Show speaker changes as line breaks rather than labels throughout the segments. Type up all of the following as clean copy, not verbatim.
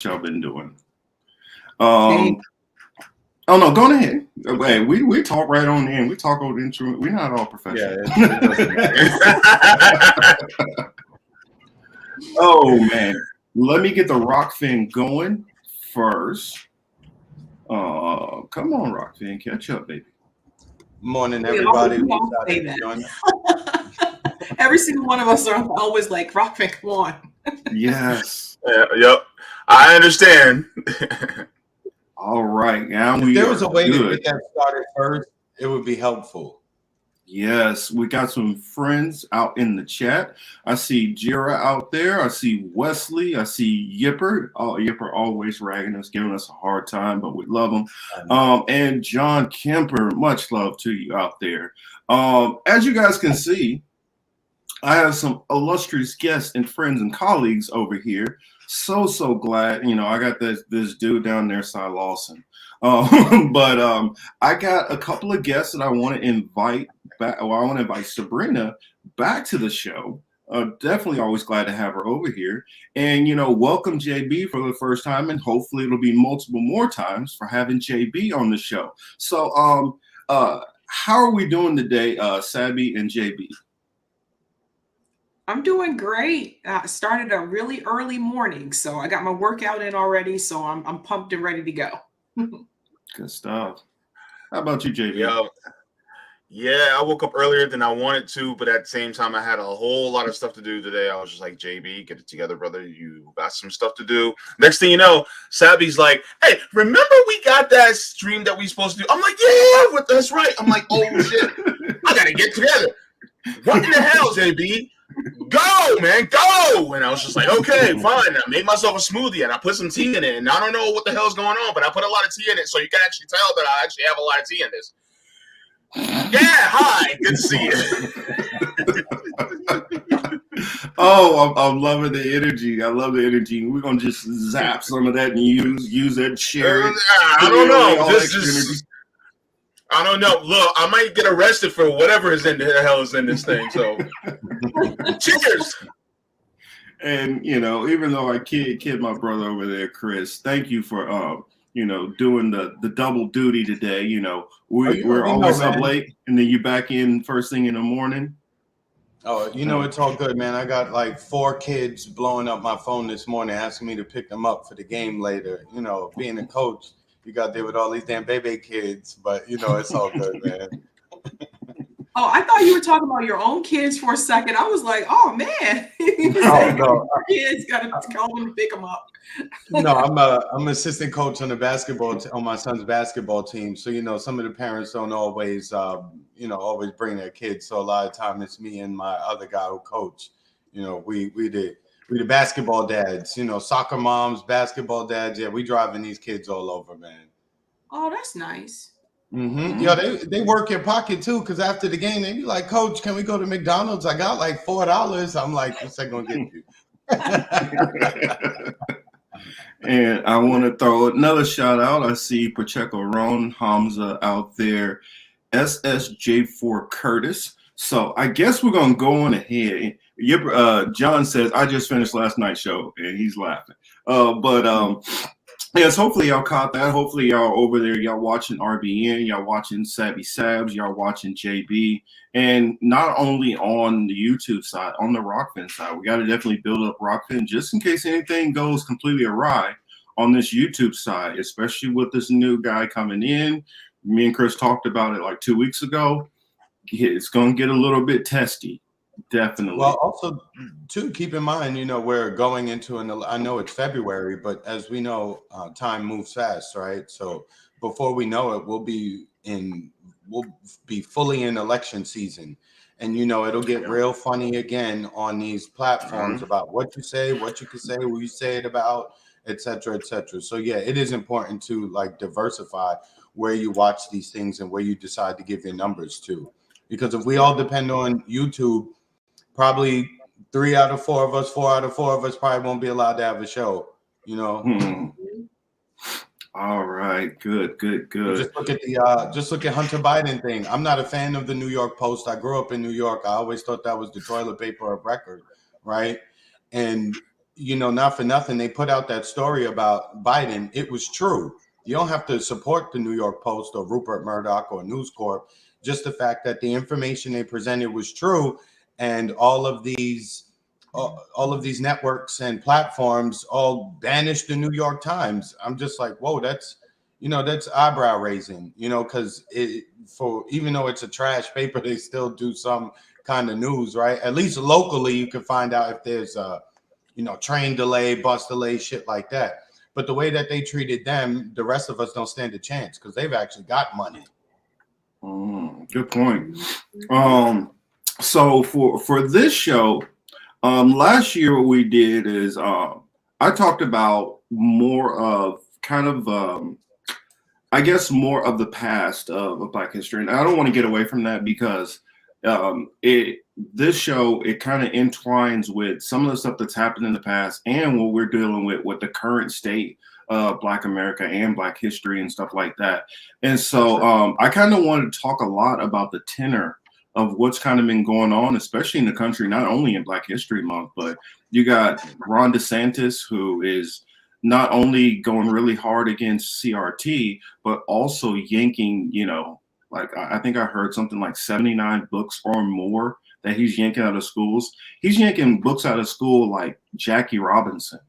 y'all been doing?
Hey,
Um, oh no, go ahead. Hey, we talk right on in. We talk over the intro. We're not all
Yeah,
professional.
it doesn't matter.
Oh man, let me get the Rockfin going first. Come on, Rockfin, catch up, baby.
Morning,
we
everybody. We
always say
decided to join.
that. Every single one of us are always like, Rockman, come on.
Yes.
Yeah, yep. I understand.
All right, now
If
we
there was
are
a way to
good.
get that started first, it would be helpful.
Yes, we got some friends out in the chat. I see Jira out there. I see Wesley. I see Yipper. Oh, Yipper always ragging us, giving us a hard time, but we love him. And John Kemper, much love to you out there. As you guys can see, I have some illustrious guests and friends and colleagues over here. So glad, I got this dude down there, Cy Lawson. But I got a couple of guests that I want to invite back. Well, I want to invite Sabrina back to the show. Definitely always glad to have her over here. And welcome JB for the first time, and hopefully it'll be multiple more times for having JB on the show. So how are we doing today, Sabby and JB?
I'm doing great. I started a really early morning, so I got my workout in already, so I'm pumped and ready to go.
Good stuff. How about you, JB?
Yo, yeah, I woke up earlier than I wanted to, but at the same time, I had a whole lot of stuff to do today. I was just like, JB, get it together, brother. You got some stuff to do. Next thing you know, Sabby's like, hey, remember we got that stream that we supposed to do? I'm like, yeah, that's right. I'm like, oh, shit. I got to get together. What in the hell, JB? Go, man, go. And I was just like, okay, fine. I made myself a smoothie and I put some tea in it. And I don't know what the hell's going on, but I put a lot of tea in it. So you can actually tell that I actually have a lot of tea in this. Yeah, hi. Good to see
you. Oh, I'm loving the energy. I love the energy. We're going to just zap some of that and use that share.
I don't know. I don't know. Look, I might get arrested for whatever is in the hell is in this thing. So, cheers.
And even though I kid my brother over there, Chris, thank you for doing the double duty today. We're always up late, and then you back in first thing in the morning.
Oh, it's all good, man. I got like 4 kids blowing up my phone this morning, asking me to pick them up for the game later. Being a coach, you got there with all these damn baby kids, but it's all good, man.
Oh, I thought you were talking about your own kids for a second. I was like, oh man,
no.
Kids got to call them to pick them up.
No, I'm assistant coach on the on my son's basketball team. So some of the parents don't always always bring their kids. So a lot of time it's me and my other guy who coach. We the basketball dads. Soccer moms, basketball dads. Yeah, we driving these kids all over, man.
Oh, that's nice.
Mm-hmm. Yeah, they work your pocket too, because after the game they be like, Coach, can we go to McDonald's? I got like $4. I'm like, what's that gonna get you?
And I want to throw another shout out. I see Pacheco Ron Hamza out there, SSJ4 Curtis. So I guess we're gonna go on ahead. John says I just finished last night's show, and he's laughing. Yes, hopefully y'all caught that. Hopefully y'all over there, y'all watching RBN, y'all watching Savvy Sabs, y'all watching JB. And not only on the YouTube side, on the Rockfin side, we got to definitely build up Rockfin just in case anything goes completely awry on this YouTube side, especially with this new guy coming in. Me and Chris talked about it like 2 weeks ago. It's going to get a little bit testy. Definitely.
Well, also, too, keep in mind, we're going into I know it's February, but as we know, time moves fast, right? So before we know it, we'll be fully in election season. And, it'll get real funny again on these platforms about what you say, what you can say, who you say it about, et cetera, et cetera. So, yeah, it is important to diversify where you watch these things and where you decide to give your numbers to. Because if we all depend on YouTube, probably 3 out of 4 of us, 4 out of 4 of us probably won't be allowed to have a show,
All right, good.
Just look at Hunter Biden thing. I'm not a fan of the New York Post. I grew up in New York. I always thought that was the toilet paper of record, right? And you know, not for nothing, they put out that story about Biden. It was true. You don't have to support the New York Post or Rupert Murdoch or News Corp. Just the fact that the information they presented was true, and all of these networks and platforms all banished the New York Times. I'm just like, whoa, that's, you know, that's eyebrow raising, you know, because for even though it's a trash paper, they still do some kind of news, right? At least locally, you can find out if there's a, you know, train delay, bus delay, shit like that. But the way that they treated them, the rest of us don't stand a chance because they've actually got money.
Good point. So for this show, last year what we did is I talked about more of kind of I guess more of the past of Black history, and I don't want to get away from that because this show, it kind of entwines with some of the stuff that's happened in the past and what we're dealing with the current state of Black America and Black history and stuff like that. And so I kind of wanted to talk a lot about the tenor of what's kind of been going on, especially in the country, not only in Black History Month, but you got Ron DeSantis, who is not only going really hard against CRT, but also yanking, you know, like I think I heard something like 79 books or more that he's yanking out of schools. He's yanking books out of school like Jackie Robinson.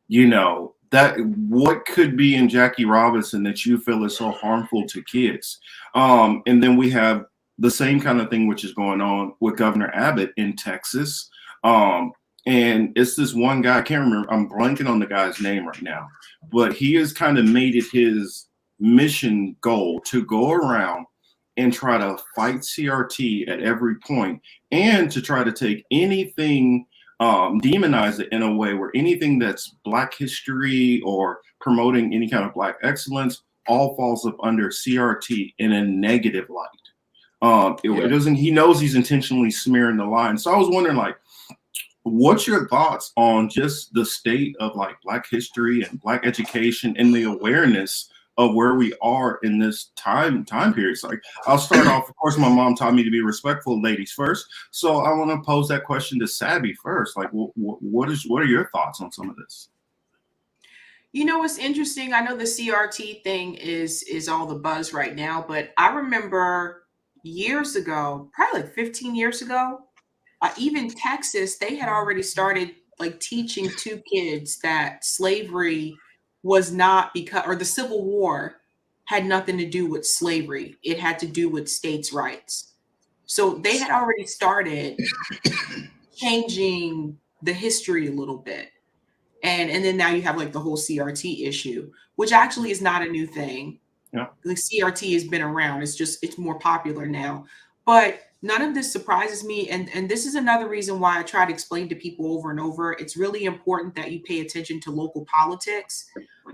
You know, that what could be in Jackie Robinson that you feel is so harmful to kids? And then we have the same kind of thing which is going on with Governor Abbott in Texas. And it's this one guy, I can't remember, I'm blanking on the guy's name right now, but he has kind of made it his mission goal to go around and try to fight CRT at every point and to try to take anything, demonize it in a way where anything that's Black history or promoting any kind of Black excellence all falls up under CRT in a negative light. It doesn't, he knows he's intentionally smearing the line. So I was wondering, like, what's your thoughts on just the state of like Black history and Black education and the awareness of where we are in this time period? It's like, I'll start off, of course, my mom taught me to be respectful, ladies first. So I want to pose that question to Sabby first. Like, what are your thoughts on some of this?
You know, it's interesting. I know the CRT thing is all the buzz right now, but I remember years ago, probably like 15 years ago, even Texas, they had already started like teaching to kids that slavery was not because, or the Civil War had nothing to do with slavery. It had to do with states' rights. So they had already started changing the history a little bit. And then now you have like the whole CRT issue, which actually is not a new thing.
Yeah.
Like CRT has been around. It's more popular now. But none of this surprises me. And this is another reason why I try to explain to people over and over. It's really important that you pay attention to local politics,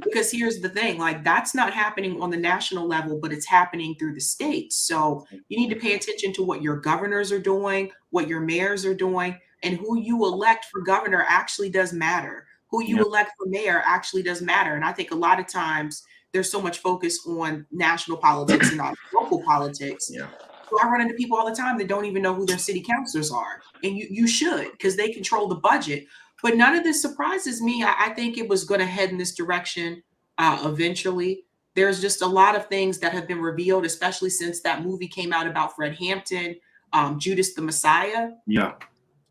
because here's the thing, like that's not happening on the national level, but it's happening through the states. So you need to pay attention to what your governors are doing, what your mayors are doing, and who you elect for governor actually does matter. Who you elect for mayor actually does matter. And I think a lot of times there's so much focus on national politics and not local politics.
Yeah.
So I run into people all the time that don't even know who their city councilors are. And you should, because they control the budget. But none of this surprises me. I think it was going to head in this direction eventually. There's just a lot of things that have been revealed, especially since that movie came out about Fred Hampton, Judas the Messiah.
Yeah.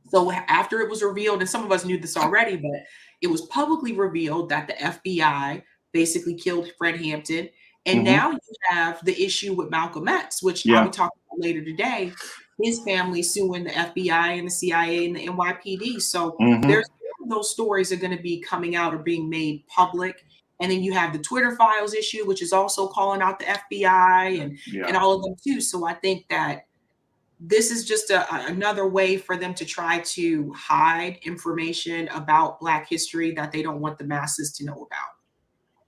So after it was revealed, and some of us knew this already, but it was publicly revealed that the FBI basically killed Fred Hampton. And now you have the issue with Malcolm X, which I'll be talking about later today. His family suing the FBI and the CIA and the NYPD. So there's those stories are going to be coming out or being made public. And then you have the Twitter files issue, which is also calling out the FBI and all of them too. So I think that this is just another way for them to try to hide information about Black history that they don't want the masses to know about.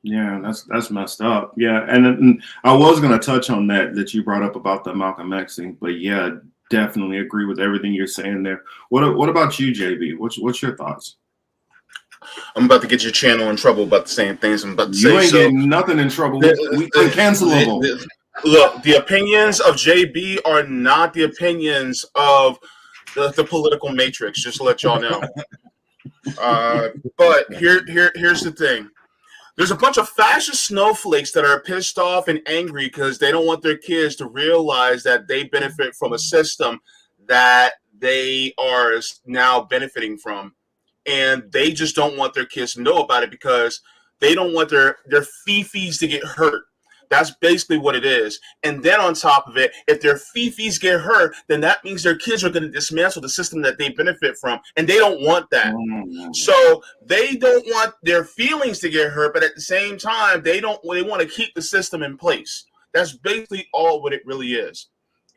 Yeah, that's messed up. Yeah, and I was going to touch on that you brought up about the Malcolm X thing, but yeah, definitely agree with everything you're saying there. What about you, JB? What's your thoughts?
I'm about to get your channel in trouble about the same things I'm about to say.
You ain't getting nothing in trouble. We uncancelable.
Look, the opinions of JB are not the opinions of the political matrix, just to let y'all know. But here's the thing. There's a bunch of fascist snowflakes that are pissed off and angry because they don't want their kids to realize that they benefit from a system that they are now benefiting from. And they just don't want their kids to know about it because they don't want their fifis to get hurt. That's basically what it is. And then on top of it, if their fifis get hurt, then that means their kids are going to dismantle the system that they benefit from. And they don't want that. So they don't want their feelings to get hurt, but at the same time, they want to keep the system in place. That's basically all what it really is.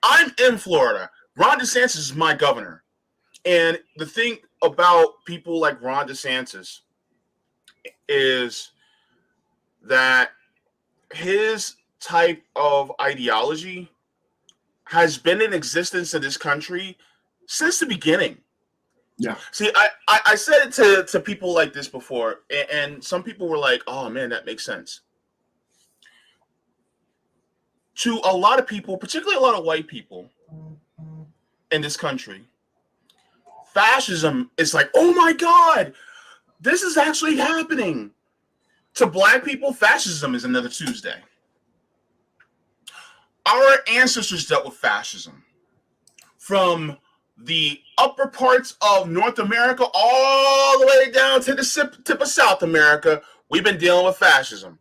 I'm in Florida. Ron DeSantis is my governor. And the thing about people like Ron DeSantis is that his type of ideology has been in existence in this country since the beginning.
Yeah.
See, I said it to people like this before, and some people were like, oh, man, that makes sense. To a lot of people, particularly a lot of white people in this country, fascism is like, oh, my God, this is actually happening. To black people, fascism is another Tuesday. Our ancestors dealt with fascism from the upper parts of North America all the way down to the tip of South America. We've been dealing with fascism,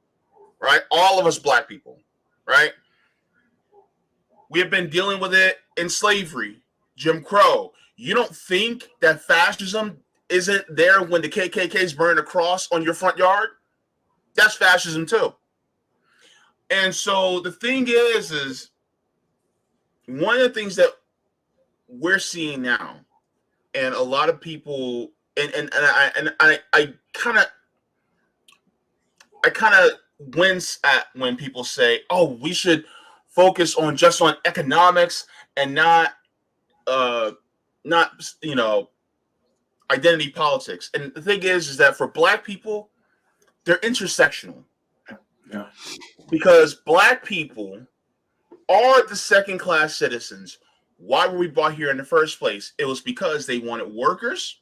right? All of us black people, right? We have been dealing with it in slavery, Jim Crow. You don't think that fascism isn't there when the KKK's burn a cross on your front yard? That's fascism too. And so the thing is one of the things that we're seeing now, and a lot of people, and I kind of wince at when people say, "Oh, we should focus on just on economics and not identity politics." And the thing is that for black people, they're intersectional.
Yeah.
Because black people are the second-class citizens. Why were we brought here in the first place? It was because they wanted workers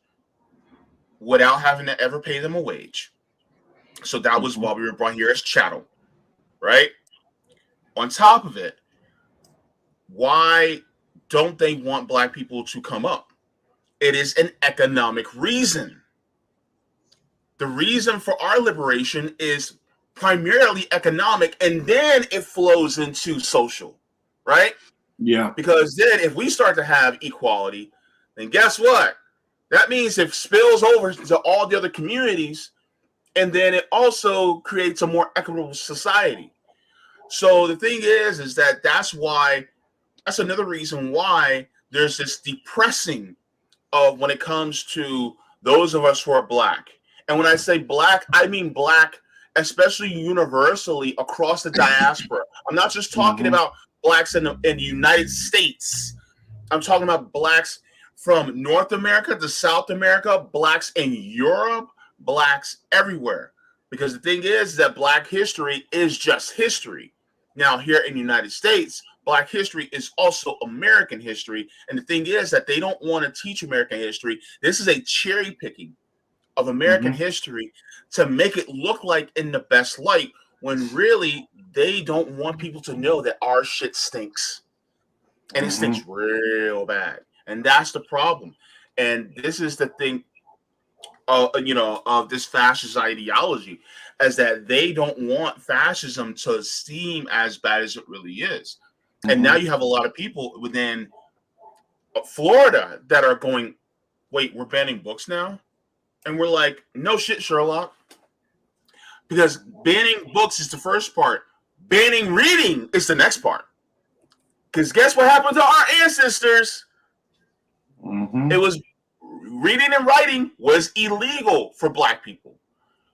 without having to ever pay them a wage. So that was why we were brought here as chattel, right? On top of it, why don't they want black people to come up? It is an economic reason. The reason for our liberation is primarily economic, and then it flows into social, right?
Yeah.
Because then if we start to have equality, then guess what? That means it spills over to all the other communities, and then it also creates a more equitable society. So the thing is that that's another reason why there's this depressing of when it comes to those of us who are black. And when I say black, I mean black, especially universally across the diaspora. I'm not just talking about blacks in the United States. I'm talking about blacks from North America to South America, blacks in Europe, blacks everywhere. Because the thing is that black history is just history. Now, here in the United States, black history is also American history. And the thing is that they don't want to teach American history. This is a cherry picking of American history to make it look like in the best light, when really they don't want people to know that our shit stinks. And it stinks real bad. And that's the problem. And this is the thing, of this fascist ideology, is that they don't want fascism to seem as bad as it really is. And now you have a lot of people within Florida that are going, wait, we're banning books now? And we're like, no shit, Sherlock. Because banning books is the first part. Banning reading is the next part. Because guess what happened to our ancestors? It was reading and writing was illegal for black people.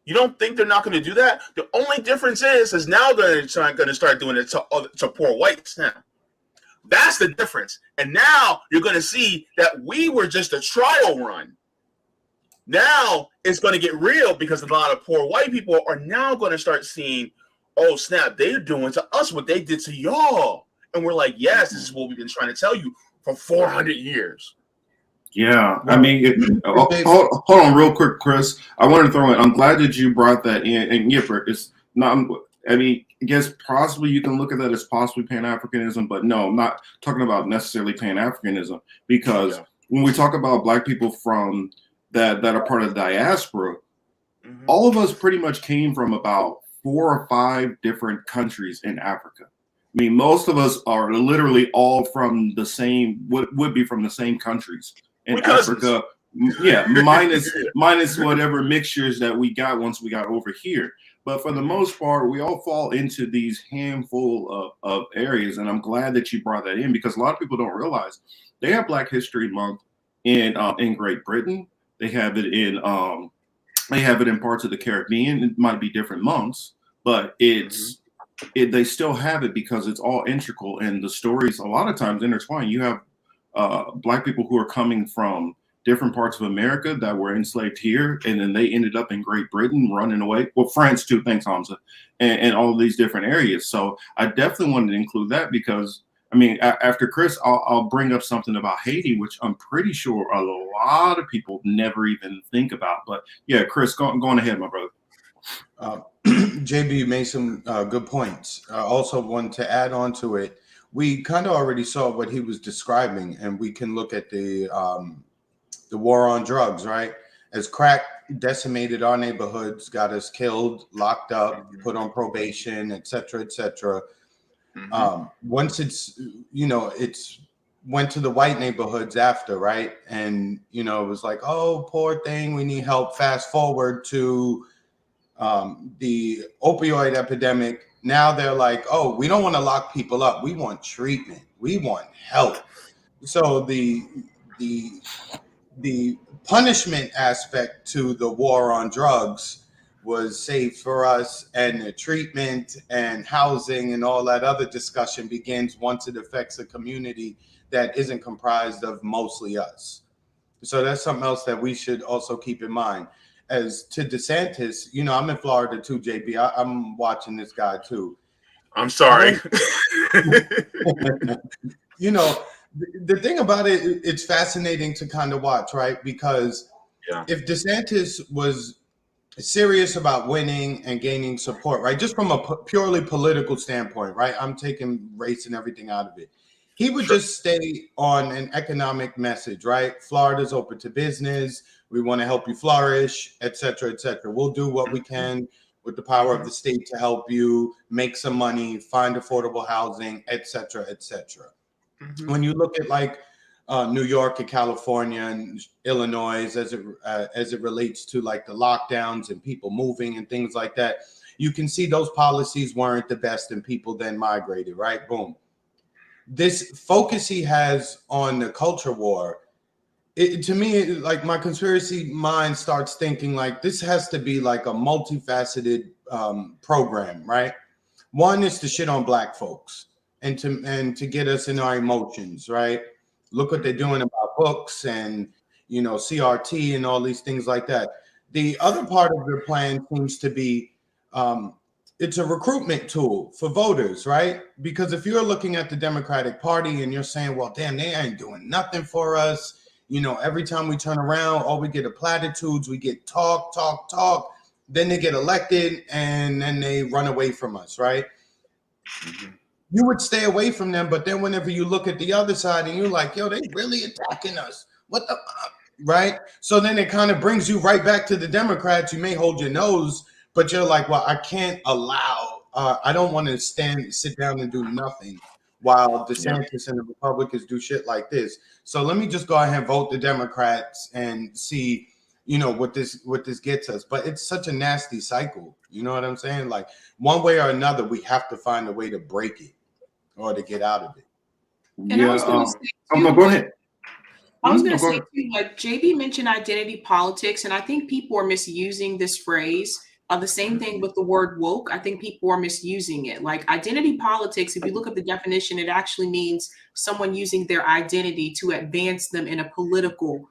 You don't think they're not going to do that? The only difference is now they're going to start doing it to poor whites now. That's the difference. And now you're going to see that we were just a trial run. Now it's going to get real, because a lot of poor white people are now going to start seeing, oh, snap, they're doing to us what they did to y'all. And we're like, yes, this is what we've been trying to tell you for 400 years.
Yeah, I
Well,
mean, hold on real quick, Chris. I want to throw in. I'm glad that you brought that in. And Yipper, it's not. I mean, I guess possibly you can look at that as possibly Pan Africanism, but no, I'm not talking about necessarily Pan Africanism because when we talk about Black people from that are part of the diaspora, all of us pretty much came from about 4 or 5 different countries in Africa. I mean, most of us are literally all from the same would be from the same countries in Africa. Yeah, minus whatever mixtures that we got once we got over here. But for the most part, we all fall into these handful of areas, and I'm glad that you brought that in because a lot of people don't realize they have Black History Month in Great Britain. They have it in parts of the Caribbean. It might be different months, but they still have it because it's all integral and the stories a lot of times intertwine. You have Black people who are coming from different parts of America that were enslaved here, and then they ended up in Great Britain running away. Well, France too, thanks Hamza, and all of these different areas. So I definitely wanted to include that because I mean, after Chris, I'll bring up something about Haiti, which I'm pretty sure a lot of people never even think about. But yeah, Chris, go on ahead, my brother.
JB, you made some good points. I also want to add on to it. We kind of already saw what he was describing, and we can look at the war on drugs, right? As crack decimated our neighborhoods, got us killed, locked up, put on probation, et cetera, et cetera. Once it's went to the white neighborhoods after, right? And, it was like, oh, poor thing, we need help. Fast forward to the opioid epidemic. Now they're like, oh, we don't want to lock people up. We want treatment. We want help. So the punishment aspect to the war on drugs was saved for us, and the treatment and housing and all that other discussion begins once it affects a community that isn't comprised of mostly us. So that's something else that we should also keep in mind. As to DeSantis, I'm in Florida too, JB. I'm watching this guy too.
I'm sorry.
The thing about it, it's fascinating to kind of watch, right? Because if DeSantis was serious about winning and gaining support, right? Just from a purely political standpoint, right? I'm taking race and everything out of it. He would just stay on an economic message, right? Florida's open to business. We want to help you flourish, et cetera, et cetera. We'll do what we can with the power of the state to help you make some money, find affordable housing, et cetera, et cetera. When you look at like New York and California and Illinois as it relates to like the lockdowns and people moving and things like that, you can see those policies weren't the best and people then migrated, right? Boom. This focus he has on the culture war, to me, like my conspiracy mind starts thinking like this has to be like a multifaceted program, right? One is to shit on Black folks and to get us in our emotions, right? Look what they're doing about books and CRT and all these things like that. The other part of their plan seems to be it's a recruitment tool for voters, right? Because if you're looking at the Democratic Party and you're saying, well, damn, they ain't doing nothing for us. Every time we turn around, all we get are platitudes. We get talk. Then they get elected and then they run away from us, right? You would stay away from them. But then whenever you look at the other side and you're like, yo, they really attacking us. What the, right? So then it kind of brings you right back to the Democrats. You may hold your nose, but you're like, well, I can't allow, I don't want to sit down and do nothing while DeSantis and the Republicans do shit like this. So let me just go ahead and vote the Democrats and see, what this gets us. But it's such a nasty cycle. You know what I'm saying? Like one way or another, we have to find a way to break it or to get out of it.
And I was going to say,
go ahead.
I was going to say too, like JB mentioned identity politics, and I think people are misusing this phrase. The same thing with the word woke. I think people are misusing it. Like identity politics, if you look at the definition, it actually means someone using their identity to advance them in a political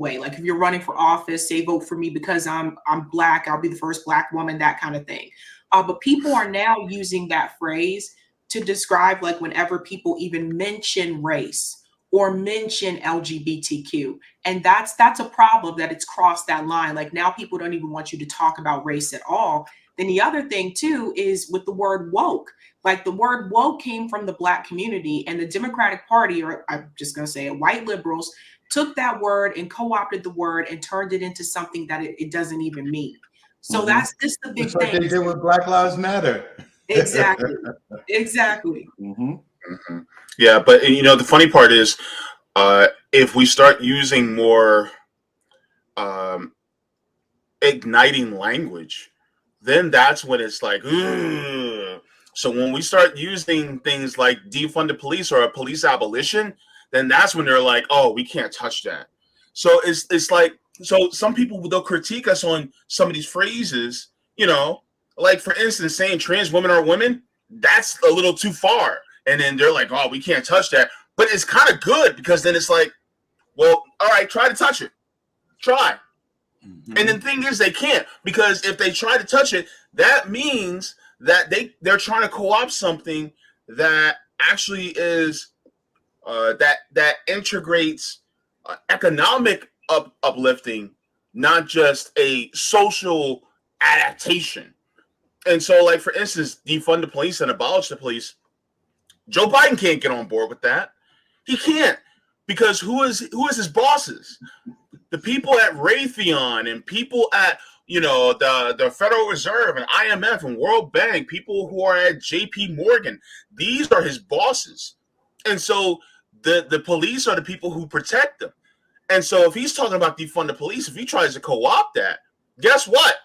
way. Like if you're running for office, say vote for me because I'm Black, I'll be the first Black woman, that kind of thing. But people are now using that phrase to describe like whenever people even mention race or mention LGBTQ. And that's a problem, that it's crossed that line. Like now people don't even want you to talk about race at all. Then the other thing too is with the word woke. Like the word woke came from the Black community, and the Democratic Party, or I'm just going to say it, white liberals, took that word and co-opted the word and turned it into something that it doesn't even mean. So that's this the big
It's like
thing.
they did with Black Lives Matter.
Exactly. Exactly.
Yeah, but you know the funny part is, if we start using more um, igniting language, then that's when it's like, ugh. So when we start using things like defund the police or a police abolition, then that's when they're like, oh, we can't touch that. So it's like, so some people, they'll critique us on some of these phrases, you know, like for instance, saying trans women are women, that's a little too far. And then they're like, oh, we can't touch that. But it's kind of good because then it's like, well, all right, try to touch it. Try. Mm-hmm. And the thing is, they can't, because if they try to touch it, that means that they're trying to co-opt something that actually is that integrates economic uplifting, not just a social adaptation. And so, like for instance, defund the police and abolish the police. Joe Biden can't get on board with that. He can't, because who is his bosses? The people at Raytheon and people at, you know, the Federal Reserve and IMF and World Bank, people who are at JP Morgan, these are his bosses. And so the police are the people who protect them. And so if he's talking about defund the police, if he tries to co-opt that, guess what?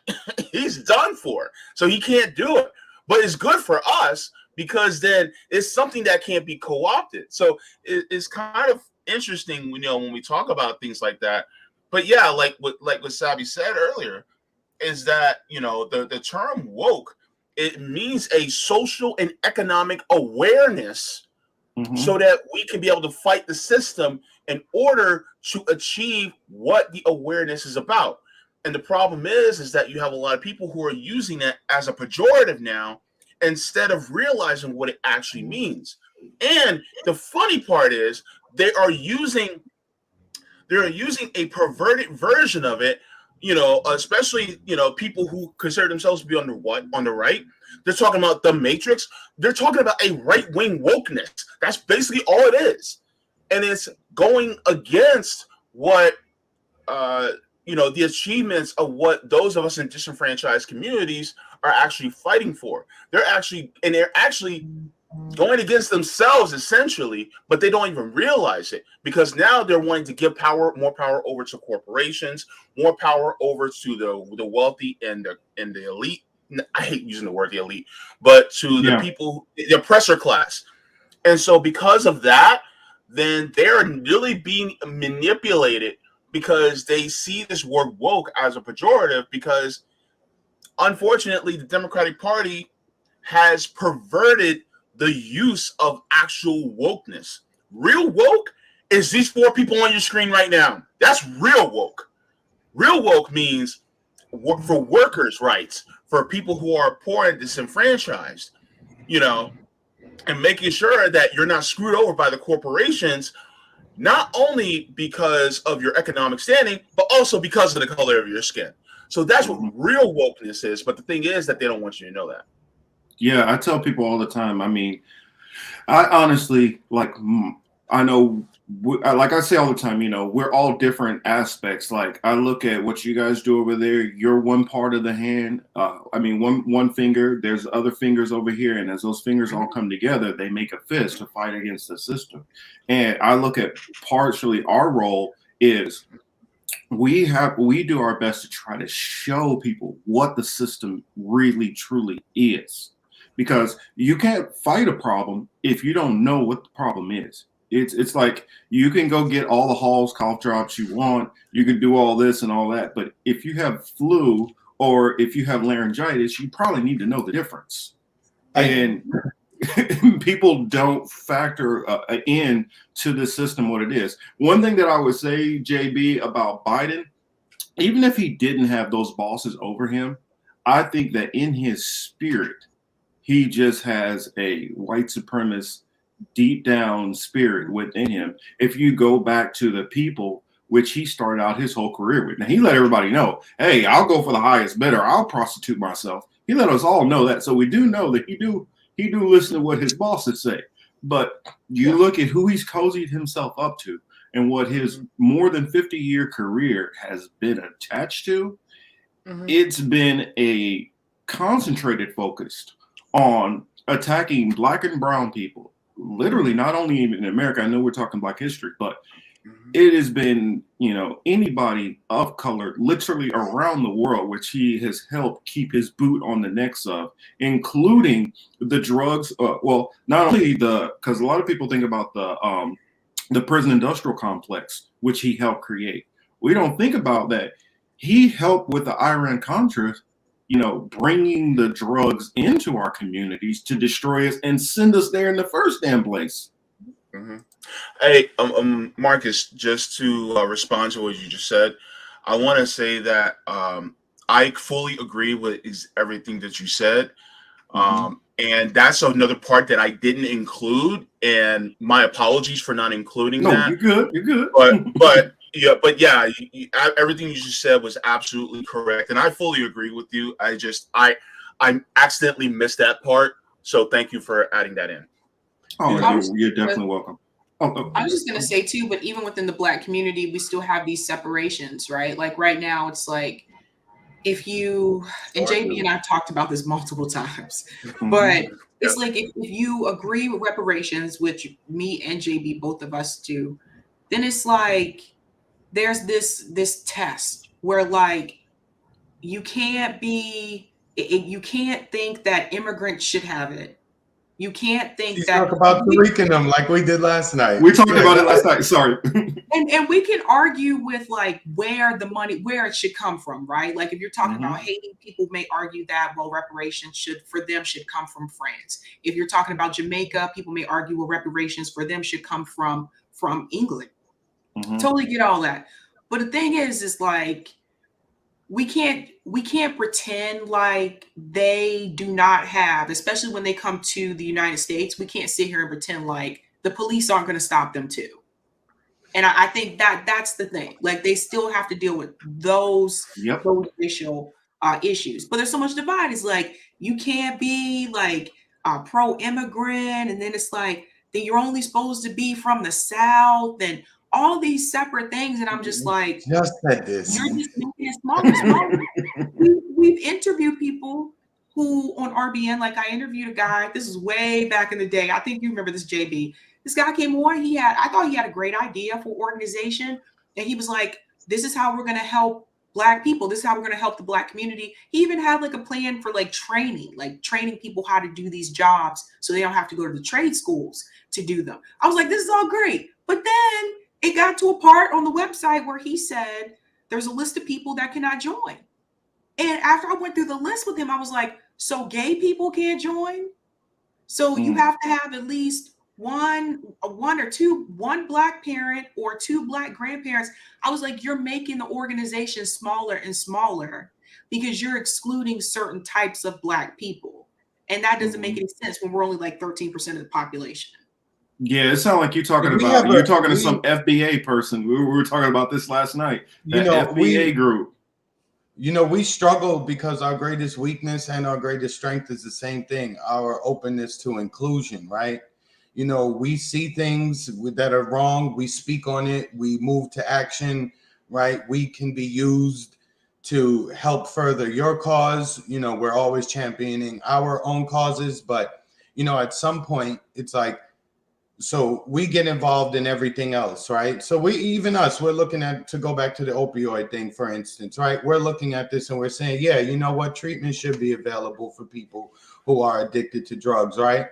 He's done for. So he can't do it. But it's good for us because then it's something that can't be co-opted. So it's kind of interesting, you know, when we talk about things like that. But yeah, like what Sabi said earlier, is that, you know, the term woke, it means a social and economic awareness, so that we can be able to fight the system in order to achieve what the awareness is about. And the problem is that you have a lot of people who are using that as a pejorative now, instead of realizing what it actually means. And the funny part is they are using a perverted version of it, you know, especially, you know, people who consider themselves to be on the right. They're talking about the Matrix. They're talking about a right-wing wokeness. That's basically all it is. And it's going against what, you know, the achievements of what those of us in disenfranchised communities are actually fighting for. They're actually going against themselves essentially, but they don't even realize it, because now they're wanting to give more power over to corporations, more power over to the wealthy and the elite. I hate using the word the elite, but to the people, the oppressor class. And so because of that, then they're really being manipulated, because they see this word woke as a pejorative, because unfortunately the Democratic Party has perverted the use of actual wokeness. Real woke is these 4 people on your screen right now. That's real woke. Real woke means for workers' rights, for people who are poor and disenfranchised, you know, and making sure that you're not screwed over by the corporations, not only because of your economic standing, but also because of the color of your skin. So that's what real wokeness is. But the thing is that they don't want you to know that.
Yeah, I tell people all the time. I mean, I honestly, like, I know, like I say all the time, you know, we're all different aspects. Like, I look at what you guys do over there. You're one part of the hand. I mean, one finger. There's other fingers over here, and as those fingers all come together, they make a fist to fight against the system. And I look at partially our role is we do our best to try to show people what the system really truly is. Because you can't fight a problem if you don't know what the problem is. It's like you can go get all the Hall's cough drops you want. You can do all this and all that. But if you have flu or if you have laryngitis, you probably need to know the difference. And people don't factor in to the system what it is. One thing that I would say, JB, about Biden, even if he didn't have those bosses over him, I think that in his spirit, he just has a white supremacist deep down spirit within him. If you go back to the people which he started out his whole career with. Now, he let everybody know, hey, I'll go for the highest bidder. I'll prostitute myself. He let us all know that. So we do know that he do listen to what his bosses say. But you look at who he's cozied himself up to and what his more than 50-year career has been attached to. It's been a concentrated focus on attacking Black and brown people. Literally, not only in America, I know we're talking Black history, but it has been, anybody of color literally around the world, which he has helped keep his boot on the necks of, including the drugs. Well, not only because a lot of people think about the prison industrial complex, which he helped create. We don't think about that. He helped with the Iran-Contra, bringing the drugs into our communities to destroy us and send us there in the first damn place.
Hey, Marcus, just to respond to what you just said, I want to say that I fully agree with everything that you said. And that's another part that I didn't include, and my apologies for not including that.
You're good.
But yeah, everything you just said was absolutely correct, and I fully agree with you. I accidentally missed that part, so thank you for adding that in.
Oh, you're definitely welcome.
I was just going to say too, but even within the Black community, we still have these separations, right? Like right now, it's like if you, and JB and I talked about this multiple times, but it's like if you agree with reparations, which me and JB, both of us do, then it's like there's this test where like you can't think that immigrants should have it. You can't think that
talk about Tariq them like we did last night.
We talked about it last night. Sorry.
and we can argue with like where it should come from, right? Like if you're talking about Haiti, people may argue that reparations should come from France. If you're talking about Jamaica, people may argue reparations for them should come from England. Totally get all that. But the thing is like we can't pretend like they do not have, especially when they come to the United States, we can't sit here and pretend like the police aren't going to stop them too. And I think that's the thing. Like they still have to deal with those racial issues. But there's so much divide. It's like you can't be like pro-immigrant, and then it's like then you're only supposed to be from the South and all these separate things, and I'm just like,
just said this.
You're just making it smaller. We've interviewed people who on RBN, like I interviewed a guy. This is way back in the day. I think you remember this, JB. This guy came on. I thought he had a great idea for organization, and he was like, "This is how we're going to help Black people. This is how we're going to help the Black community." He even had like a plan for like training people how to do these jobs, so they don't have to go to the trade schools to do them. I was like, "This is all great," but then it got to a part on the website where he said there's a list of people that cannot join. And after I went through the list with him, I was like, so gay people can't join? So you have to have at least one Black parent or two Black grandparents. I was like, you're making the organization smaller and smaller because you're excluding certain types of Black people. And that doesn't make any sense when we're only like 13% of the population.
Yeah, it sounds like you're talking to some FBA person. We were talking about this last night. FBA group.
We struggle because our greatest weakness and our greatest strength is the same thing, our openness to inclusion, right? We see things that are wrong. We speak on it. We move to action, right? We can be used to help further your cause. We're always championing our own causes, but, at some point it's like, so we get involved in everything else, right? So we're looking at, to go back to the opioid thing, for instance, right? We're looking at this and we're saying, yeah, you know what? Treatment should be available for people who are addicted to drugs, right?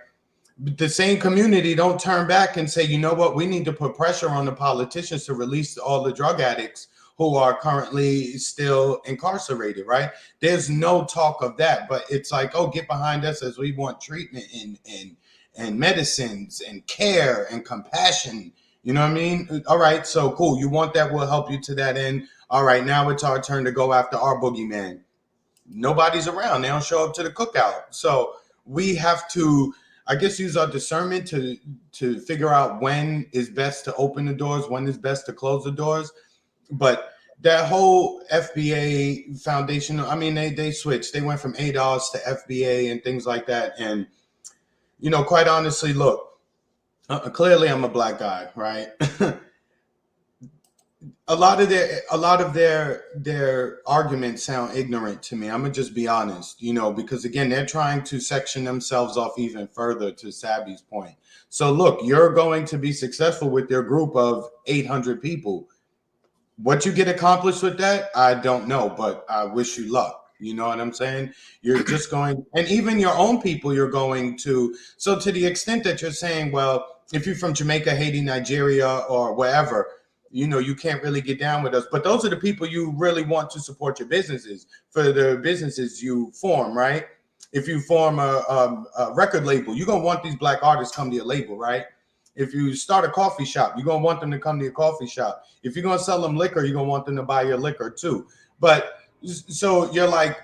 But the same community don't turn back and say, you know what? We need to put pressure on the politicians to release all the drug addicts who are currently still incarcerated, right? There's no talk of that, but it's like, oh, get behind us as we want treatment and medicines and care and compassion. You know what I mean? All right, so cool. You want that? We'll help you to that end. All right, now it's our turn to go after our boogeyman. Nobody's around. They don't show up to the cookout. So we have to, I guess use our discernment to figure out when is best to open the doors, when is best to close the doors. But that whole FBA foundation, I mean, they switched. They went from ADOS to FBA and things like that. And, you know, quite honestly, look, clearly I'm a black guy, right? a lot of their arguments sound ignorant to me. I'm gonna just be honest, you know, because again, they're trying to section themselves off even further, to Sabby's point. So look, you're going to be successful with your group of 800 people. What you get accomplished with that, I don't know, but I wish you luck. You know what I'm saying? You're just going, and even your own people, you're going to. So to the extent that you're saying, well, if you're from Jamaica, Haiti, Nigeria, or wherever, you know, you can't really get down with us. But those are the people you really want to support your businesses, for the businesses you form, right? If you form a record label, you're going to want these black artists come to your label, right? If you start a coffee shop, you're going to want them to come to your coffee shop. If you're going to sell them liquor, you're going to want them to buy your liquor too. But so you're like,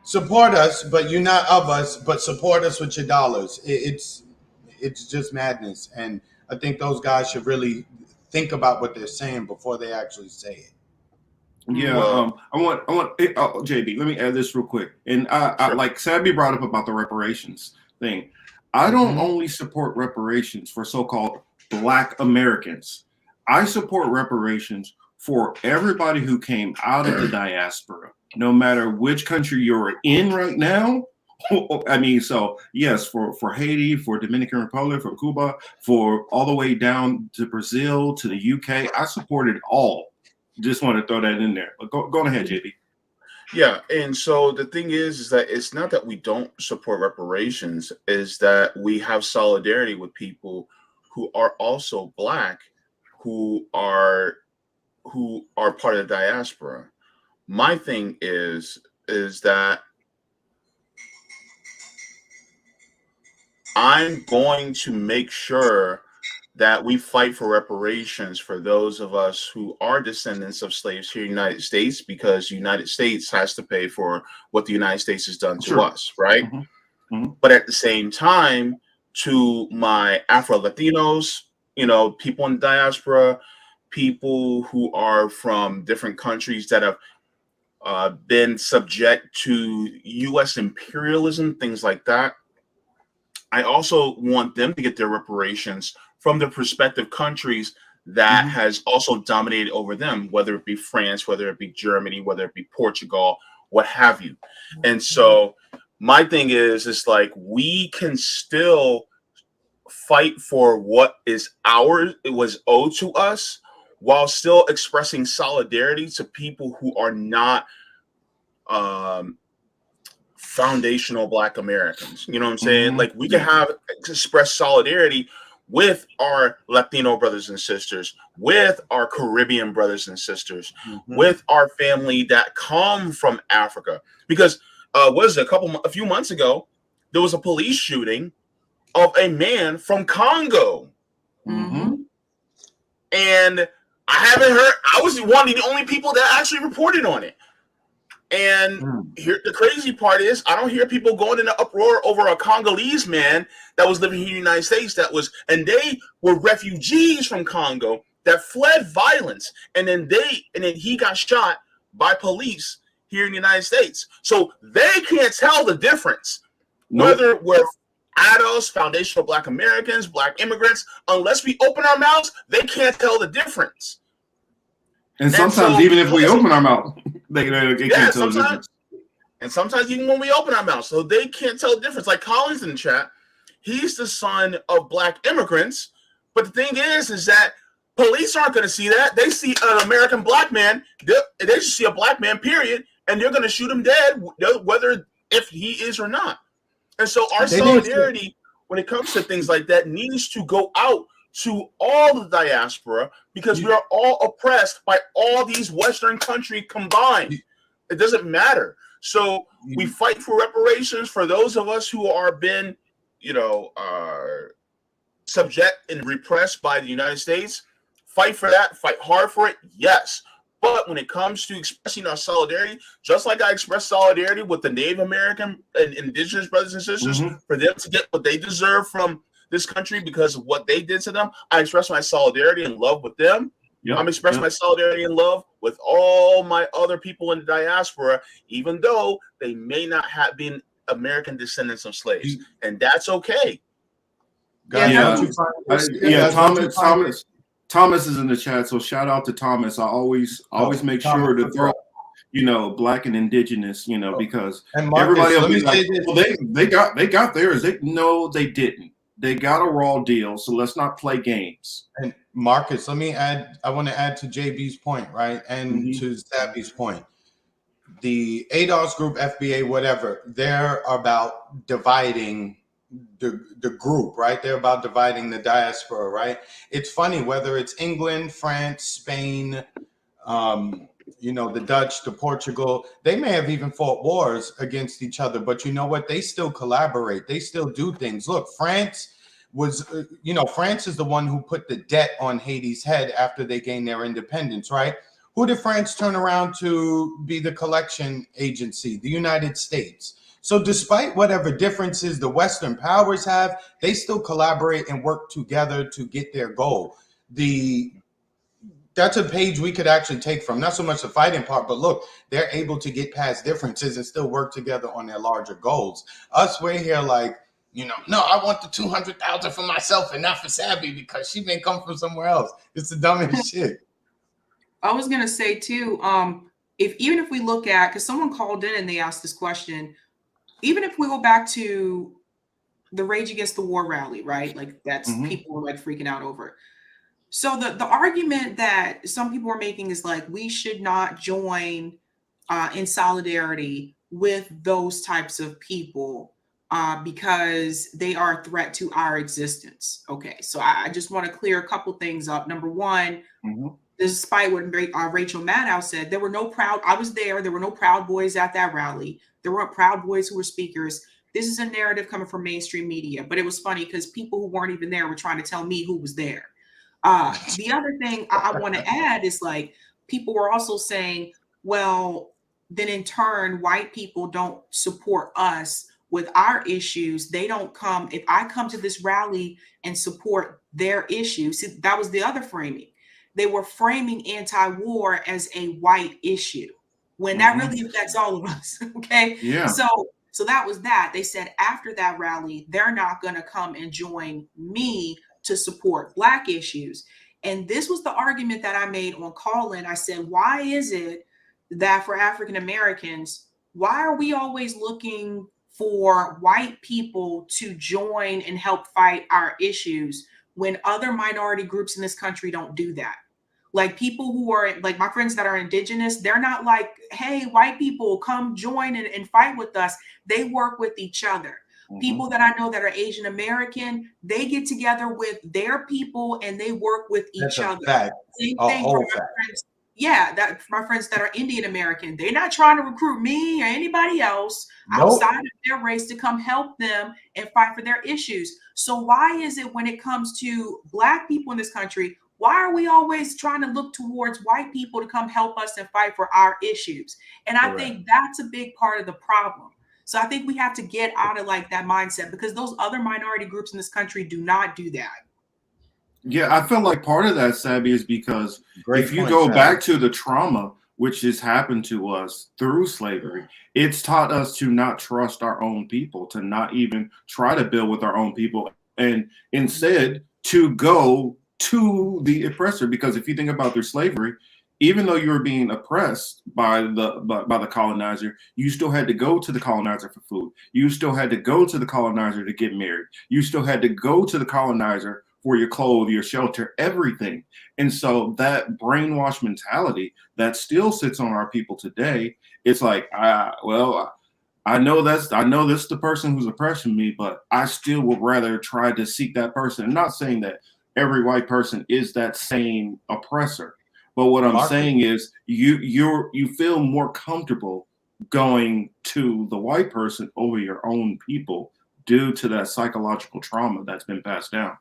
support us, but you're not of us, but support us with your dollars. It's just madness. And I think those guys should really think about what they're saying before they actually say it.
Yeah, I want JB, let me add this real quick. And I like Sabby brought up about the reparations thing. I don't only support reparations for so-called Black Americans. I support reparations for everybody who came out of the diaspora, no matter which country you're in right now. I mean, so yes, for Haiti, for Dominican Republic, for Cuba, for all the way down to Brazil, to the UK, I support it all. Just want to throw that in there. But go ahead, JB.
Yeah, and so the thing is that it's not that we don't support reparations, is that we have solidarity with people who are also Black, who are part of the diaspora. My thing is that I'm going to make sure that we fight for reparations for those of us who are descendants of slaves here in the United States, because the United States has to pay for what the United States has done to us, right? But at the same time, to my Afro-Latinos, you know, people in the diaspora, people who are from different countries that have been subject to U.S. imperialism, things like that, I also want them to get their reparations from the prospective countries that has also dominated over them, whether it be France, whether it be Germany, whether it be Portugal, what have you. And so my thing is like, we can still fight for what is ours, it was owed to us, while still expressing solidarity to people who are not foundational Black Americans. You know what I'm saying? Like, we can express solidarity with our Latino brothers and sisters, with our Caribbean brothers and sisters, with our family that come from Africa. Because a few months ago, there was a police shooting of a man from Congo. And I haven't heard, I was one of the only people that actually reported on it. And here, the crazy part is, I don't hear people going in an uproar over a Congolese man that was living here in the United States and they were refugees from Congo that fled violence, and then he got shot by police here in the United States. So they can't tell the difference whether we're adults, foundational Black Americans, Black immigrants. Unless we open our mouths, they can't tell the difference.
And sometimes, even if we open our mouth, they can't tell the difference.
And sometimes even when we open our mouths, so they can't tell the difference. Like Collins in the chat, he's the son of Black immigrants. But the thing is that police aren't going to see that. They see an American Black man. They just see a Black man, period, and they're going to shoot him dead, whether if he is or not. And so our solidarity, when it comes to things like that, needs to go out to all the diaspora, because we are all oppressed by all these Western countries combined. It doesn't matter. So we fight for reparations for those of us who are been, subject and repressed by the United States. Fight for that. Fight hard for it. Yes. But when it comes to expressing our solidarity, just like I expressed solidarity with the Native American and indigenous brothers and sisters, for them to get what they deserve from this country because of what they did to them, I express my solidarity and love with them. I'm expressing my solidarity and love with all my other people in the diaspora, even though they may not have been American descendants of slaves, and that's okay.
Thomas is in the chat, so shout out to Thomas. I always make sure to throw, Black and indigenous, because everybody will be like, well, they got theirs. They didn't. They got a raw deal, so let's not play games.
And Marcus, I want to add to JB's point, right? And to Sabby's point. The ADOS group, FBA, whatever, they're about dividing the group, right? They're about dividing the diaspora, right? It's funny, whether it's England, France, Spain, the Dutch, the Portugal, they may have even fought wars against each other, but you know what? They still collaborate. They still do things. Look, France was, France is the one who put the debt on Haiti's head after they gained their independence, right? Who did France turn around to be the collection agency? The United States. So despite whatever differences the Western powers have, they still collaborate and work together to get their goal. That's a page we could actually take from, not so much the fighting part, but look, they're able to get past differences and still work together on their larger goals. Us, we're here like, no, I want the 200,000 for myself and not for Sabby because she may come from somewhere else. It's the dumbest shit.
I was gonna say too, even if we look at, because someone called in and they asked this question, even if we go back to the Rage Against the War rally, right? Like that's people were like freaking out over it. So the argument that some people are making is like we should not join in solidarity with those types of people because they are a threat to our existence. Okay, so I just want to clear a couple things up. Number one, despite what Rachel Maddow said, there were no proud. I was there. There were no Proud Boys at that rally. There weren't Proud Boys who were speakers. This is a narrative coming from mainstream media, but it was funny because people who weren't even there were trying to tell me who was there. The other thing I want to add is like people were also saying, well, then in turn, white people don't support us with our issues. They don't come. If I come to this rally and support their issues, see, that was the other framing. They were framing anti-war as a white issue when that really affects all of us. Okay.
Yeah.
So that was that. They said after that rally, they're not going to come and join me to support Black issues. And this was the argument that I made on Call-In. I said, why is it that for African Americans, why are we always looking for white people to join and help fight our issues when other minority groups in this country don't do that? Like people who are like my friends that are indigenous, they're not like, hey, white people, come join and fight with us. They work with each other. People that I know that are Asian American, they get together with their people and they work with each other. Same thing for my friends. Yeah, that for my friends that are Indian American, they're not trying to recruit me or anybody else outside of their race to come help them and fight for their issues. So why is it when it comes to Black people in this country, why are we always trying to look towards white people to come help us and fight for our issues? And I think that's a big part of the problem. So I think we have to get out of like that mindset because those other minority groups in this country do not do that.
Yeah, I feel like part of that, Sabby, is because if you go back to the trauma which has happened to us through slavery, it's taught us to not trust our own people, to not even try to build with our own people, and instead to go to the oppressor. Because if you think about their slavery, even though you were being oppressed by the colonizer, you still had to go to the colonizer for food. You still had to go to the colonizer to get married. You still had to go to the colonizer for your clothes, your shelter, everything. And so that brainwash mentality that still sits on our people today, it's like, I know this is the person who's oppressing me, but I still would rather try to seek that person. I'm not saying that every white person is that same oppressor. But what I'm saying is you feel more comfortable going to the white person over your own people due to that psychological trauma that's been passed down.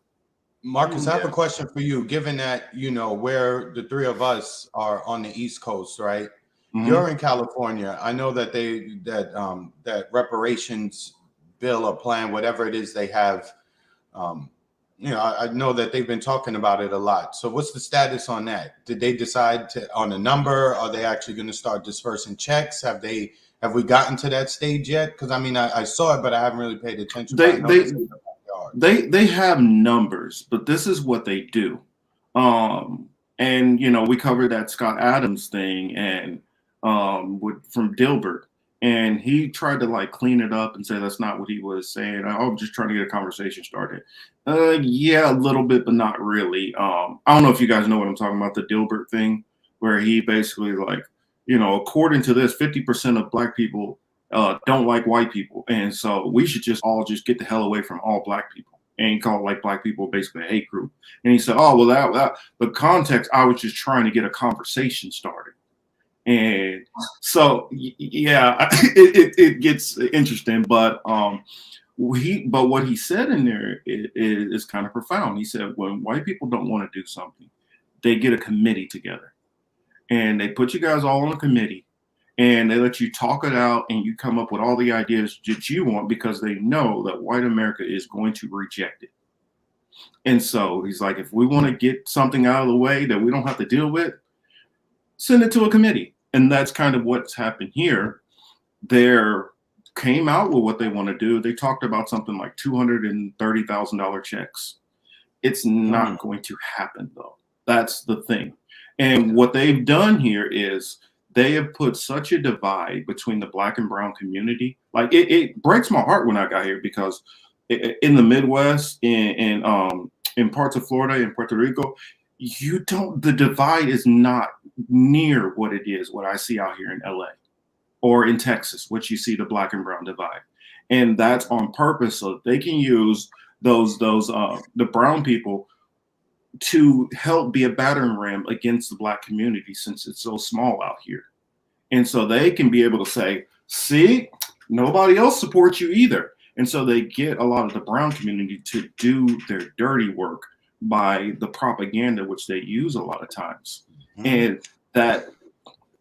Marcus, I have a question for you. Given that, you know, where the three of us are on the East Coast, right? You're in California. I know that that reparations bill or plan, whatever it is they have, you know, I know that they've been talking about it a lot. So what's the status on that? Did they decide on a number? Are they actually going to start dispersing checks? Have we gotten to that stage yet? Because I mean, I saw it, but I haven't really paid attention.
They have numbers, but this is what they do. And you know, we covered that Scott Adams thing and from Dilbert, and he tried to like clean it up and say that's not what he was saying. I'm just trying to get a conversation started. Yeah, a little bit, but not really. I don't know if you guys know what I'm talking about, the Dilbert thing, where he basically like, you know, according to this, 50% of black people don't like white people, and so we should just all just get the hell away from all black people and call like black people basically a hate group. And he said, oh well, that the context, I was just trying to get a conversation started. And so yeah, it gets interesting, but what he said in there is kind of profound. He said when white people don't want to do something, they get a committee together and they put you guys all on a committee and they let you talk it out and you come up with all the ideas that you want because they know that white America is going to reject it. And so he's like, if we want to get something out of the way that we don't have to deal with, send it to a committee. And that's kind of what's happened here. They're came out with what they want to do. They talked about something like $230,000 checks. It's not going to happen though. That's the thing. And what they've done here is they have put such a divide between the black and brown community. Like it breaks my heart when I got here because in the Midwest, in parts of Florida and Puerto Rico, the divide is not near what it is, what I see out here in LA or in Texas, which you see the black and brown divide. And that's on purpose so they can use the brown people to help be a battering ram against the black community since it's so small out here. And so they can be able to say, see, nobody else supports you either. And so they get a lot of the brown community to do their dirty work by the propaganda, which they use a lot of times. And that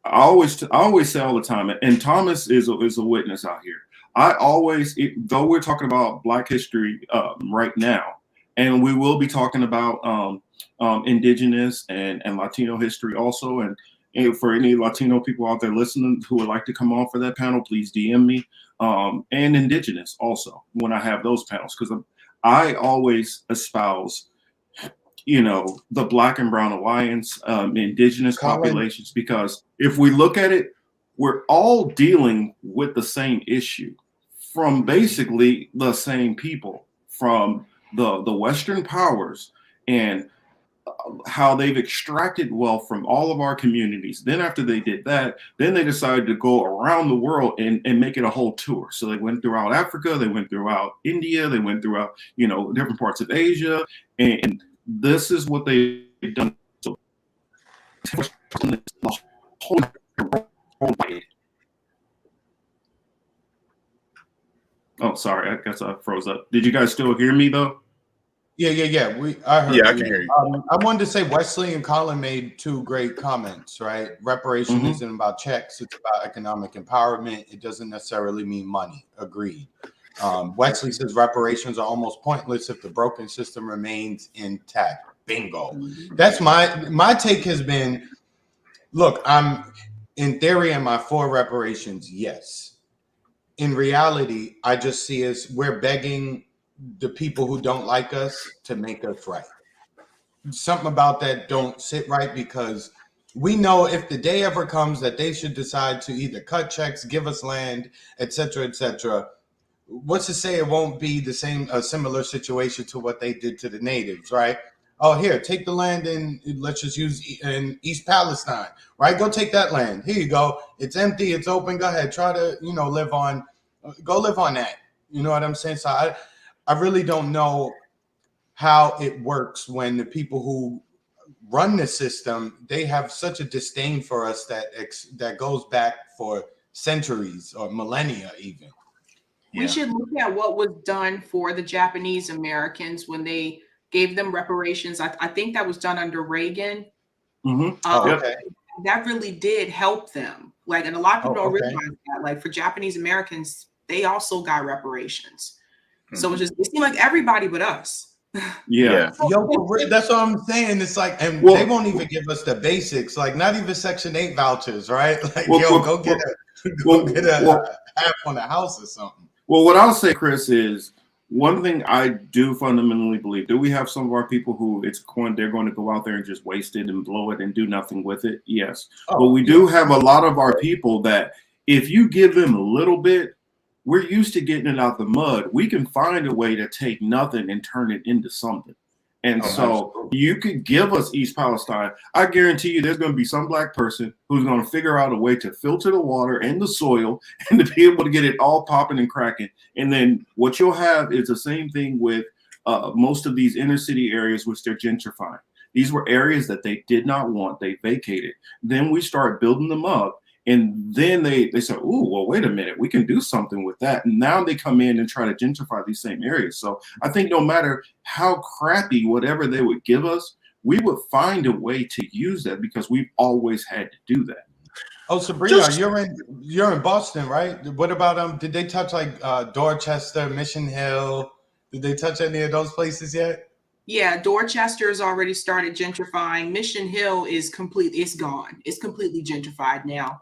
I always say all the time, and Thomas is a witness out here. I always, though we're talking about Black history right now, and we will be talking about Indigenous and Latino history also. And for any Latino people out there listening who would like to come on for that panel, please DM me. And Indigenous also when I have those panels, because I always espouse, you know, the Black and Brown Alliance, Indigenous populations, because if we look at it, we're all dealing with the same issue from basically the same people, from the Western powers and how they've extracted wealth from all of our communities. Then after they did that, then they decided to go around the world and make it a whole tour. So they went throughout Africa, they went throughout India, they went throughout, you know, different parts of Asia. And this is what they've done. So the whole world. Oh, sorry, I guess I froze up. Did you guys still hear me though?
Yeah. I heard.
Yeah, I can hear you.
I wanted to say Wesley and Colin made two great comments, right? Reparation isn't about checks; it's about economic empowerment. It doesn't necessarily mean money. Agreed. Wesley says reparations are almost pointless if the broken system remains intact. Bingo. That's my take has been. Look, I'm in theory, am I for reparations? Yes. In reality, I just see us we're begging the people who don't like us to make us right. Something about that don't sit right, because we know if the day ever comes that they should decide to either cut checks, give us land, etc., what's to say it won't be the same, a similar situation to what they did to the natives, right? Oh, here, take the land in, let's just use in East Palestine, right? Go take that land. Here you go. It's empty. It's open. Go ahead. Try to, live on that. You know what I'm saying? So I really don't know how it works when the people who run the system, they have such a disdain for us that goes back for centuries or millennia even.
We should look at what was done for the Japanese Americans when they gave them reparations. I think that was done under Reagan.
Okay.
That really did help them. Like, and a lot of people don't
Okay.
realize that. Like, for Japanese Americans, they also got reparations. So it seemed like everybody but us.
Yeah.
Yo, that's what I'm saying. It's like, and they won't even give us the basics, like not even Section 8 vouchers, right? Like, go get a half on a house or something.
Well, what I'll say, Chris, is one thing I do fundamentally believe. Do we have some of our people who it's coin, they're going to go out there and just waste it and blow it and do nothing with it? Yes. But we do have a lot of our people that if you give them a little bit, we're used to getting it out the mud. We can find a way to take nothing and turn it into something. And so you could give us East Palestine. I guarantee you there's going to be some black person who's going to figure out a way to filter the water and the soil and to be able to get it all popping and cracking. And then what you'll have is the same thing with most of these inner city areas, which they're gentrifying. These were areas that they did not want. They vacated. Then we start building them up. And then they say, oh, well, wait a minute, we can do something with that. And now they come in and try to gentrify these same areas. So I think no matter how crappy whatever they would give us, we would find a way to use that because we've always had to do that.
Oh, Sabrina, you're in Boston, right? What about did they touch like Dorchester, Mission Hill? Did they touch any of those places yet?
Yeah, Dorchester's already started gentrifying. Mission Hill is it's gone. It's completely gentrified now.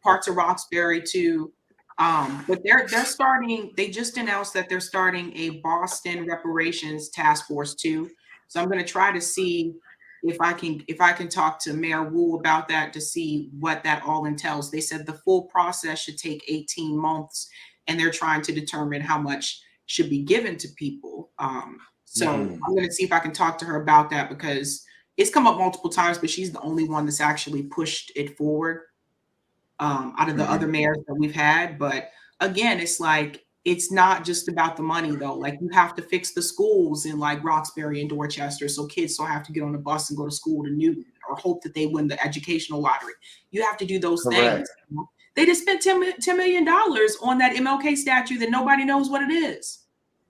Parts of Roxbury too. But they're starting, they just announced that they're starting a Boston reparations task force too. So I'm going to try to see if I can talk to Mayor Wu about that to see what that all entails. They said the full process should take 18 months and they're trying to determine how much should be given to people. So I'm going to see if I can talk to her about that because it's come up multiple times, but she's the only one that's actually pushed it forward out of the other mayors that we've had. But again, it's like, it's not just about the money though. Like you have to fix the schools in like Roxbury and Dorchester. So kids don't have to get on the bus and go to school to Newton or hope that they win the educational lottery. You have to do those things. They just spent $10 million on that MLK statue that nobody knows what it is.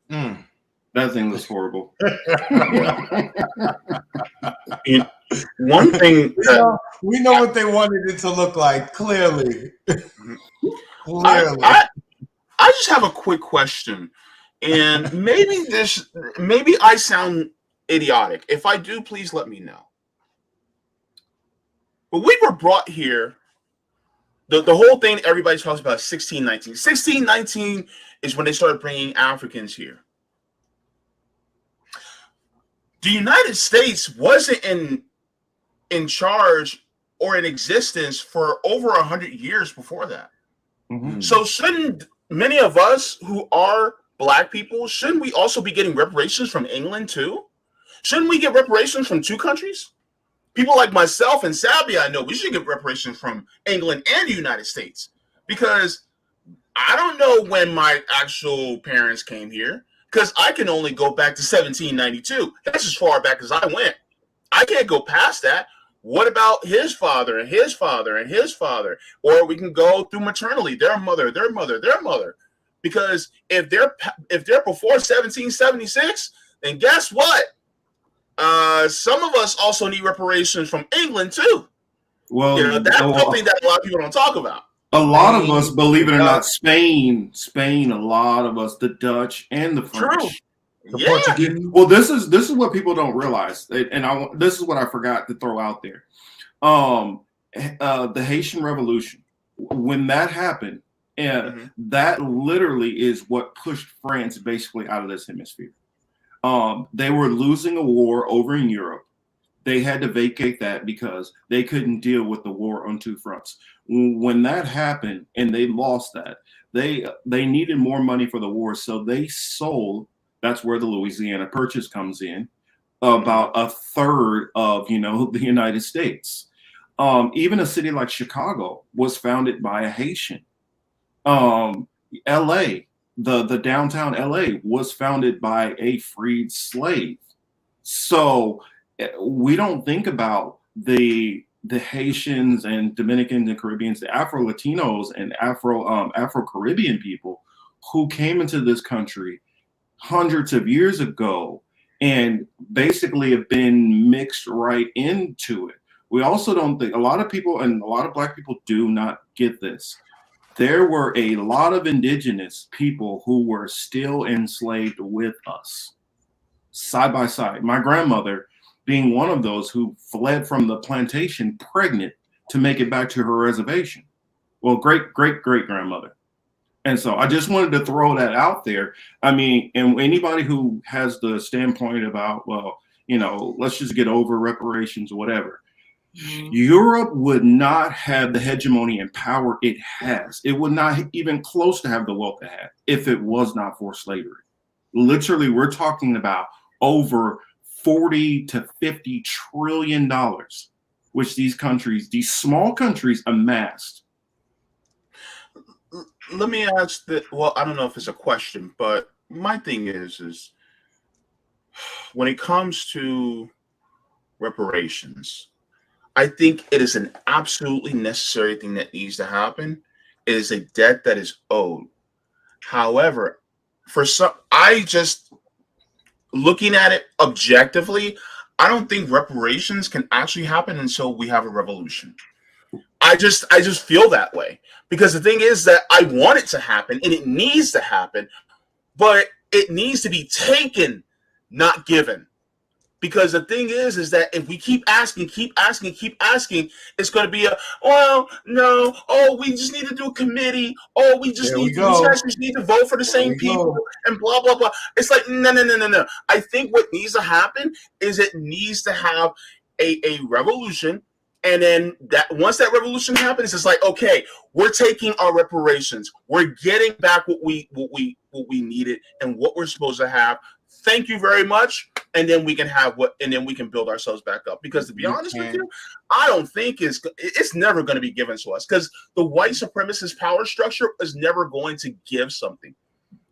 That thing was horrible.
One thing
we know what they wanted it to look like. Clearly.
I just have a quick question, and maybe I sound idiotic. If I do, please let me know. But we were brought here. The whole thing everybody talks about 1619. 1619 is when they started bringing Africans here. The United States wasn't in charge or in existence for over 100 years before that. So shouldn't many of us who are black people, shouldn't we also be getting reparations from England too? Shouldn't we get reparations from two countries? People like myself and Sabby, I know we should get reparations from England and the United States because I don't know when my actual parents came here. Because I can only go back to 1792. That's as far back as I went. I can't go past that. What about his father and his father and his father? Or we can go through maternally, their mother, their mother, their mother. Because if they're before 1776, then guess what? Some of us also need reparations from England too.
Well,
that's something that a lot of people don't talk about.
A lot of us, believe it or not, Spain, a lot of us, the Dutch and the French.
The Portuguese.
Well, this is what people don't realize, and this is what I forgot to throw out there. The Haitian Revolution, when that happened, that literally is what pushed France basically out of this hemisphere. They were losing a war over in Europe. They had to vacate that because they couldn't deal with the war on two fronts. When that happened and they lost that, they needed more money for the war, so they sold. That's where the Louisiana Purchase comes in, about a third of the United States. Even a city like Chicago was founded by a Haitian. L.A., the downtown L.A. was founded by a freed slave. So we don't think about the Haitians and Dominicans and Caribbeans, the Afro-Latinos and Afro-Caribbean people who came into this country hundreds of years ago and basically have been mixed right into it. We also don't think, a lot of people and a lot of Black people do not get this. There were a lot of indigenous people who were still enslaved with us, side by side. My grandmother being one of those who fled from the plantation pregnant to make it back to her reservation. Well, great grandmother. And so I just wanted to throw that out there. I mean, and anybody who has the standpoint about, well, you know, let's just get over reparations or whatever. Europe would not have the hegemony and power it has. It would not even close to have the wealth it had if it was not for slavery. Literally, we're talking about over 40 to 50 trillion dollars, which these countries, these small countries, amassed.
Let me ask that. Well, I don't know if it's a question, but my thing is when it comes to reparations, I think it is an absolutely necessary thing that needs to happen. It is a debt that is owed. However, for some, I just looking at it objectively, I don't think reparations can actually happen until we have a revolution. I just feel that way because the thing is that I want it to happen and it needs to happen, but it needs to be taken, not given. Because the thing is that if we keep asking, it's going to be a, well, no, oh, we just need to do a committee. Oh, we just need to vote for the same people and blah, blah, blah. It's like, no. I think what needs to happen is it needs to have a revolution. And then that once that revolution happens, it's like, okay, we're taking our reparations. We're getting back what we needed and what we're supposed to have. Thank you very much. And then we can have and then we can build ourselves back up. Because to be honest with you, I don't think it's never going to be given to us because the white supremacist power structure is never going to give something.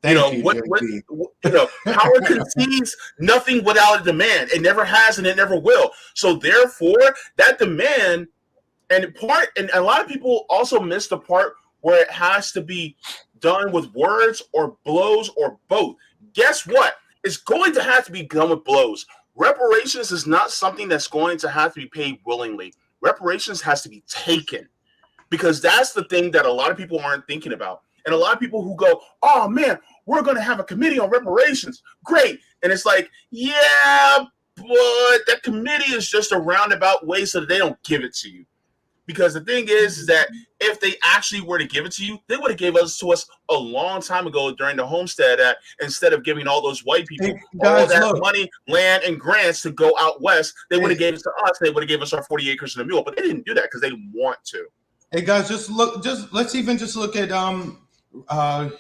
Power concedes nothing without a demand. It never has and it never will. So therefore, that demand and a lot of people also miss the part where it has to be done with words or blows or both. Guess what? It's going to have to be done with blows. Reparations is not something that's going to have to be paid willingly. Reparations has to be taken because that's the thing that a lot of people aren't thinking about. And a lot of people who go, oh, man, we're going to have a committee on reparations. Great. And it's like, yeah, but that committee is just a roundabout way so that they don't give it to you. Because the thing is that if they actually were to give it to you, they would have gave us to us a long time ago during the Homestead Act instead of giving all those white people all that money, land, and grants to go out west. They would have gave it to us. They would have gave us our 40 acres and a mule, but they didn't do that because they didn't want to.
Hey guys, let's look at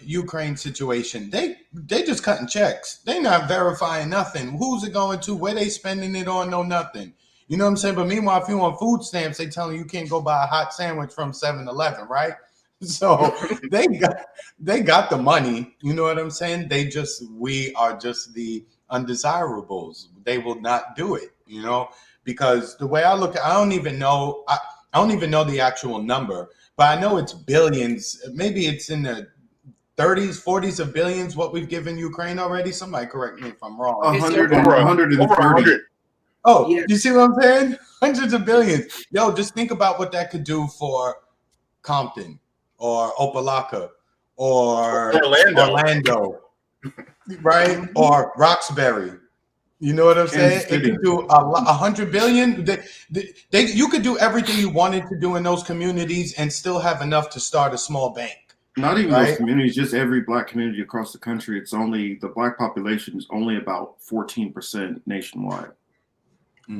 Ukraine situation. They just cutting checks. They not verifying nothing. Who's it going to? Where they spending it on? No nothing. You know what I'm saying? But meanwhile, if you want food stamps, they telling you can't go buy a hot sandwich from 7-Eleven, right? So they got the money. You know what I'm saying? We are just the undesirables. They will not do it, because the way I look at, I don't even know the actual number, but I know it's billions. Maybe it's in the 30s, 40s of billions what we've given Ukraine already. Somebody correct me if I'm wrong.
130.
Oh, yeah. You see what I'm saying? Hundreds of billions. Yo, just think about what that could do for Compton or Opelika or Orlando, right? Or Roxbury. You know what I'm saying? It could do 100 billion. You could do everything you wanted to do in those communities and still have enough to start a small bank.
Not even those communities, just every Black community across the country. The Black population is only about 14% nationwide.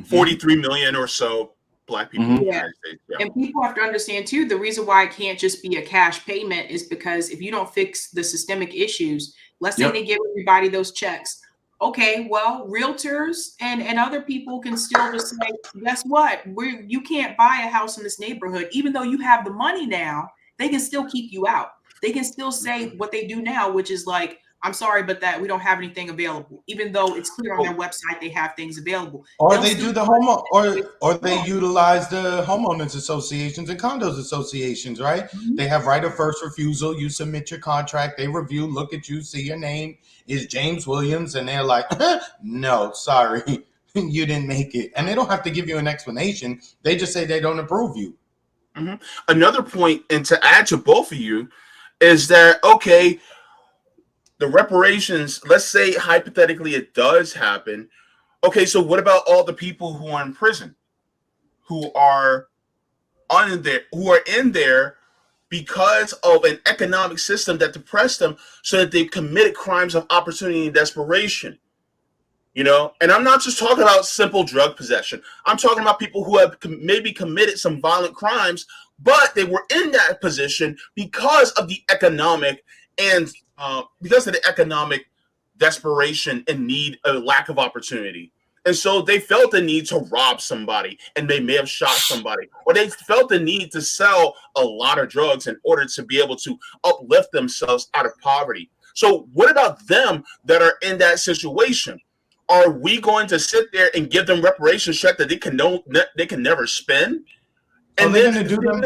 43 million or so Black people in the
United States. Yeah. And people have to understand too, the reason why it can't just be a cash payment is because if you don't fix the systemic issues, let's say they give everybody those checks. Okay, well, realtors and other people can still just say, guess what? You can't buy a house in this neighborhood. Even though you have the money now, they can still keep you out. They can still say what they do now, which is like, I'm sorry, but that we don't have anything available, even though it's clear on their website they have things available.
Or they do the or they utilize the homeowners associations and condos associations, right?
Mhm.
They have right of first refusal. You submit your contract, they review, look at you, see your name is James Williams, and they're like, no, sorry, you didn't make it. And they don't have to give you an explanation. They just say they don't approve you.
Mm-hmm. Another point, and to add to both of you, is that okay, the reparations, let's say hypothetically it does happen. Okay, so what about all the people who are in prison, who are in there because of an economic system that depressed them so that they committed crimes of opportunity and desperation? You know, and I'm not just talking about simple drug possession. I'm talking about people who have maybe committed some violent crimes, but they were in that position because of the economic and because of the economic desperation and need, a lack of opportunity. And so they felt the need to rob somebody, and they may have shot somebody, or they felt the need to sell a lot of drugs in order to be able to uplift themselves out of poverty. So what about them that are in that situation? Are we going to sit there and give them reparations check that they can never spend?
So
And
they're
then
going to do them,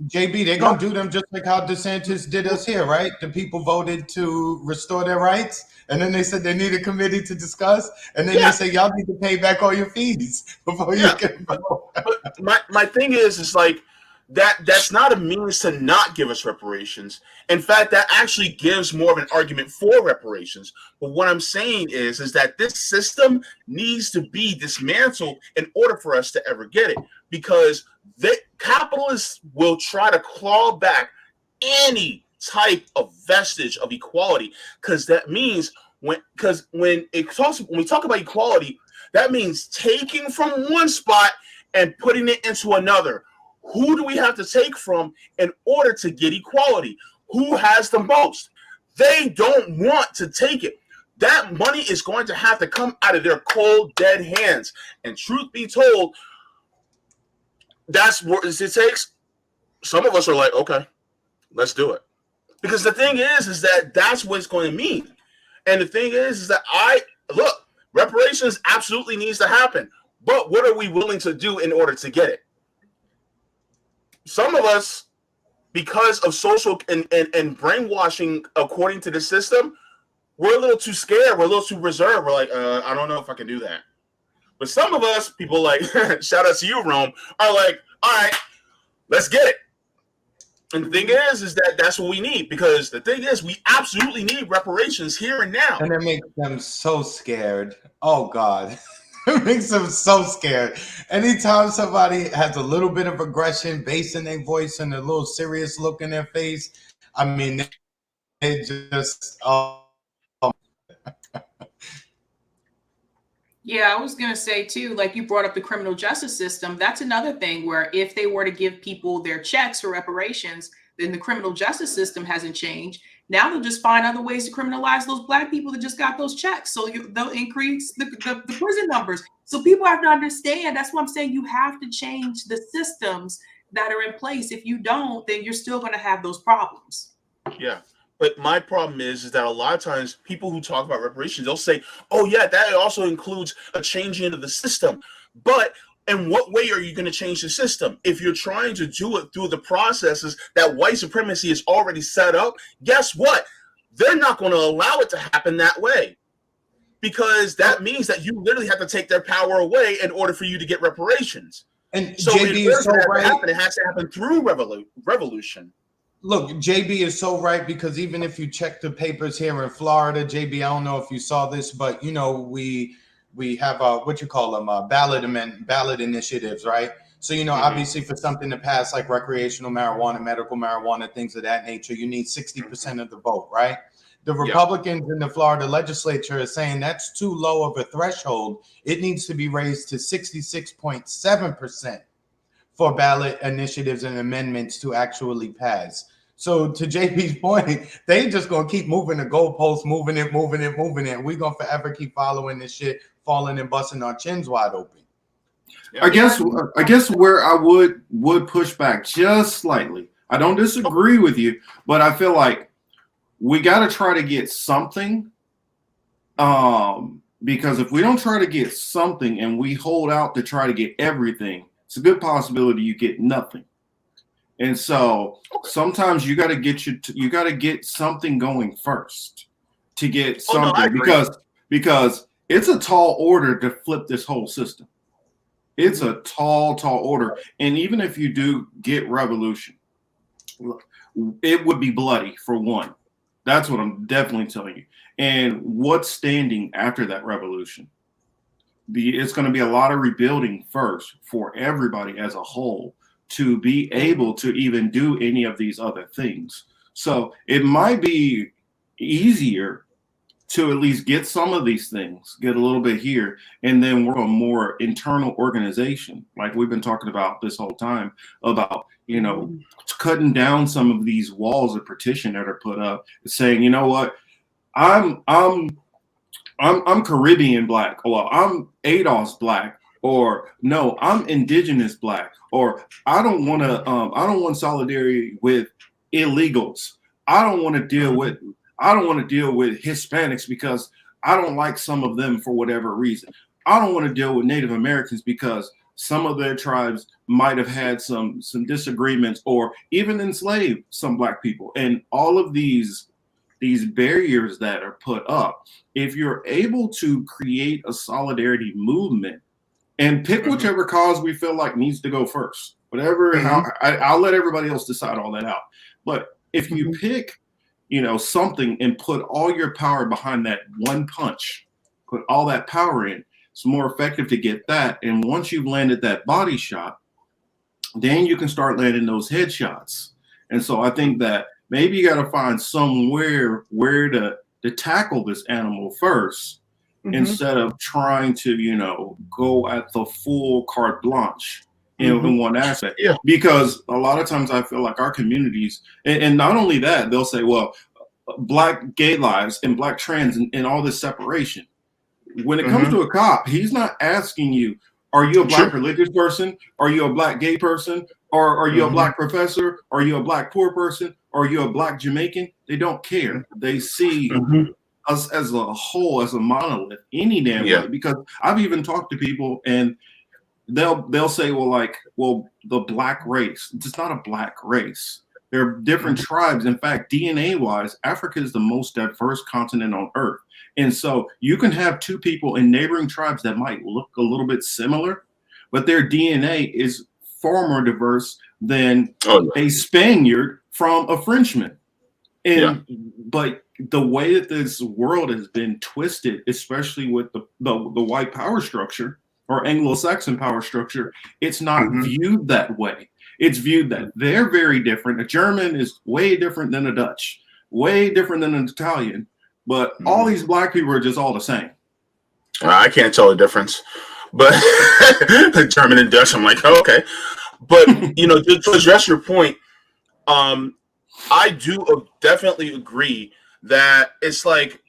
JB, they're going to do them just like how DeSantis did us here, right? The people voted to restore their rights, and then they said they need a committee to discuss, and then they say y'all need to pay back all your fees before you can vote.
But my thing is like that's not a means to not give us reparations. In fact, that actually gives more of an argument for reparations. But what I'm saying is that this system needs to be dismantled in order for us to ever get it, because the capitalists will try to claw back any type of vestige of equality, because that means when we talk about equality, that means taking from one spot and putting it into another. Who do we have to take from in order to get equality? Who has the most? They don't want to take it. That money is going to have to come out of their cold, dead hands. And truth be told, that's what it takes. Some of us are like, okay, let's do it. Because the thing is that that's what it's going to mean. And the thing is that reparations absolutely needs to happen. But what are we willing to do in order to get it? Some of us, because of social and brainwashing according to the system, we're a little too scared. We're a little too reserved. We're like, I don't know if I can do that. But some of us, people like, shout out to you, Rome, are like, all right, let's get it. And the thing is that that's what we need, because the thing is we absolutely need reparations here and now.
And it makes them so scared. Oh, God. It makes them so scared. Anytime somebody has a little bit of aggression, bass in their voice, and a little serious look in their face, I mean, they just...
Yeah, I was going to say too, like you brought up the criminal justice system. That's another thing where if they were to give people their checks for reparations, then the criminal justice system hasn't changed. Now they'll just find other ways to criminalize those Black people that just got those checks. So they'll increase the prison numbers. So people have to understand. That's what I'm saying. You have to change the systems that are in place. If you don't, then you're still going to have those problems.
Yeah. But my problem is that a lot of times people who talk about reparations, they'll say, oh, yeah, that also includes a changing of the system. But in what way are you going to change the system? If you're trying to do it through the processes that white supremacy is already set up, guess what? They're not going to allow it to happen that way, because that means that you literally have to take their power away in order for you to get reparations.
And
so
JB is so right.
It has to happen through revolution.
Look, JB is so right, because even if you check the papers here in Florida, JB, I don't know if you saw this, but you know, we have what you call them, ballot initiatives, right? So, you know, obviously for something to pass like recreational marijuana, medical marijuana, things of that nature, you need 60% of the vote, right? The Republicans in the Florida legislature are saying that's too low of a threshold. It needs to be raised to 66.7% for ballot initiatives and amendments to actually pass. So to JP's point, they just going to keep moving the goalposts, moving it. We're going to forever keep following this shit, falling and busting our chins wide open.
I guess where I would push back just slightly. I don't disagree with you, but I feel like we got to try to get something. Because if we don't try to get something and we hold out to try to get everything, it's a good possibility you get nothing. And so sometimes you got to get something going first to get something, because it's a tall order to flip this whole system. It's a tall order. And even if you do get revolution, it would be bloody for one. That's what I'm definitely telling you. And what's standing after that revolution? It's going to be a lot of rebuilding first for everybody as a whole to be able to even do any of these other things. So it might be easier to at least get some of these things, get a little bit here, and then work on more internal organization, like we've been talking about this whole time, about, you know, cutting down some of these walls of partition that are put up, saying, you know what, I'm Caribbean Black, or I'm ADOS Black, or no, I'm Indigenous Black, or I don't want solidarity with illegals. I don't want to deal with Hispanics because I don't like some of them for whatever reason. I don't want to deal with Native Americans because some of their tribes might have had some disagreements or even enslaved some Black people. And all of these barriers that are put up, if you're able to create a solidarity movement and pick whichever cause we feel like needs to go first, whatever, I'll let everybody else decide all that out. But if you pick, you know, something and put all your power behind that one punch, put all that power in, it's more effective to get that. And once you've landed that body shot, then you can start landing those headshots. And so I think that maybe you got to find somewhere where to tackle this animal first, instead of trying to, you know, go at the full carte blanche in one aspect.
Yeah.
Because a lot of times I feel like our communities, and not only that, they'll say, well, Black gay lives and Black trans and all this separation. When it comes to a cop, he's not asking you, are you a Black religious person? Are you a Black gay person? Or are you a Black professor? Are you a Black poor person? Are you a Black Jamaican? They don't care. They see us as a whole, as a monolith, any damn way. Because I've even talked to people and they'll say, well, the Black race. It's not a Black race. There are different tribes. In fact, DNA-wise, Africa is the most diverse continent on Earth. And so you can have two people in neighboring tribes that might look a little bit similar, but their DNA is far more diverse than a Spaniard from a Frenchman. But the way that this world has been twisted, especially with the white power structure or Anglo-Saxon power structure, it's not viewed that way. It's viewed that they're very different. A German is way different than a Dutch, way different than an Italian, but all these Black people are just all the same.
I can't tell the difference, but German and Dutch, I'm like, oh, okay. But, you know, to address your point, I do definitely agree that it's like,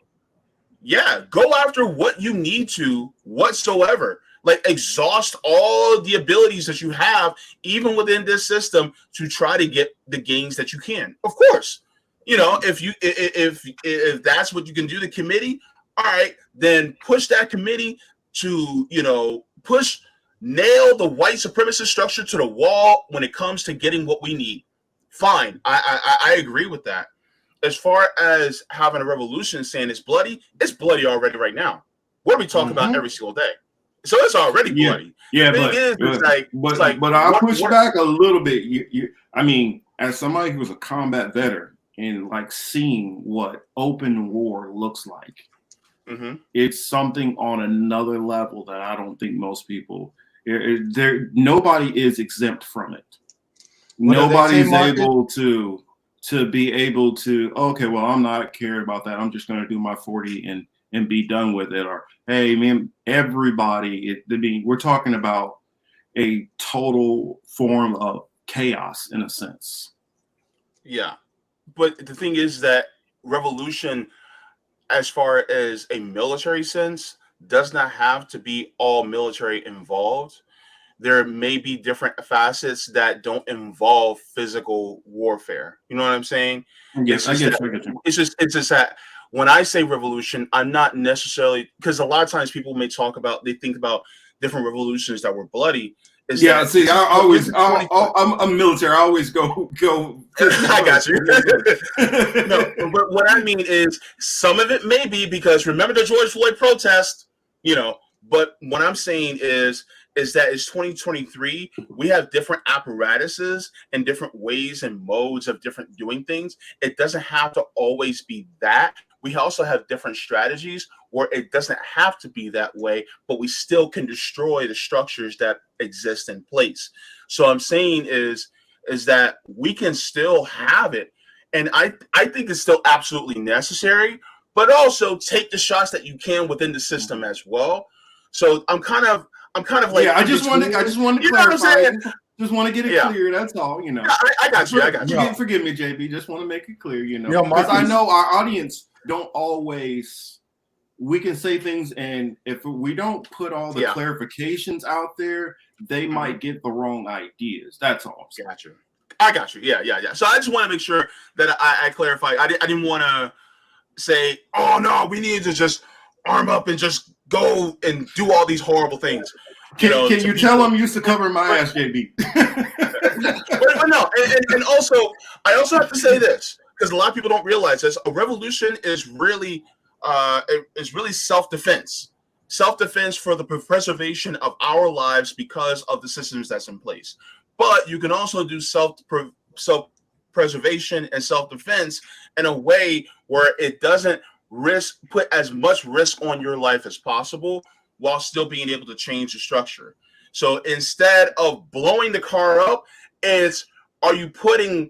yeah, go after what you need to whatsoever. Like, exhaust all the abilities that you have, even within this system, to try to get the gains that you can. Of course, you know, if that's what you can do, the committee, all right, then push that committee to, you know, nail the white supremacist structure to the wall when it comes to getting what we need. Fine, I agree with that. As far as having a revolution saying it's bloody already right now. What are we talking about every single day? So it's already bloody.
Yeah, but I push back a little bit. I mean, as somebody who was a combat veteran and like seeing what open war looks like, it's something on another level that I don't think most people. Nobody is exempt from it. Nobody's able to be able to. Okay, well, I'm not caring about that. I'm just going to do my 40 and be done with it. Or, hey, man, everybody, we're talking about a total form of chaos in a sense.
Yeah. But the thing is that revolution, as far as a military sense, does not have to be all military involved. there may be different facets that don't involve physical warfare. You know what I'm saying?
Yes, I get you.
It's just that when I say revolution, I'm not necessarily, because a lot of times people may they think about different revolutions that were bloody.
Yeah, see, I'm military. I always go.
I got you. No, but what I mean is some of it may be because remember the George Floyd protest, but what I'm saying is that it's 2023. We have different apparatuses and different ways and modes of different doing things. It doesn't have to always be that. We also have different strategies where it doesn't have to be that way, but we still can destroy the structures that exist in place. So I'm saying is that we can still have it. And I think it's still absolutely necessary, but also take the shots that you can within the system as well. So I'm kind of like,
I just want to clarify. Just want to get it clear. That's all.
I got you.
Forgive me, JB. Just want to make it clear. Because I know our audience don't always. We can say things, and if we don't put all the clarifications out there, they might get the wrong ideas. That's all.
I got you. Yeah. So I just want to make sure that I clarify. I didn't want to say, oh no, we need to just arm up and just go and do all these horrible things.
Can you tell I'm used to covering my ass, JB?
but no, and also I also have to say this because a lot of people don't realize this. A revolution is really self-defense for the preservation of our lives because of the systems that's in place. But you can also do self-preservation and self-defense in a way where it doesn't put as much risk on your life as possible while still being able to change the structure. So instead of blowing the car up, are you putting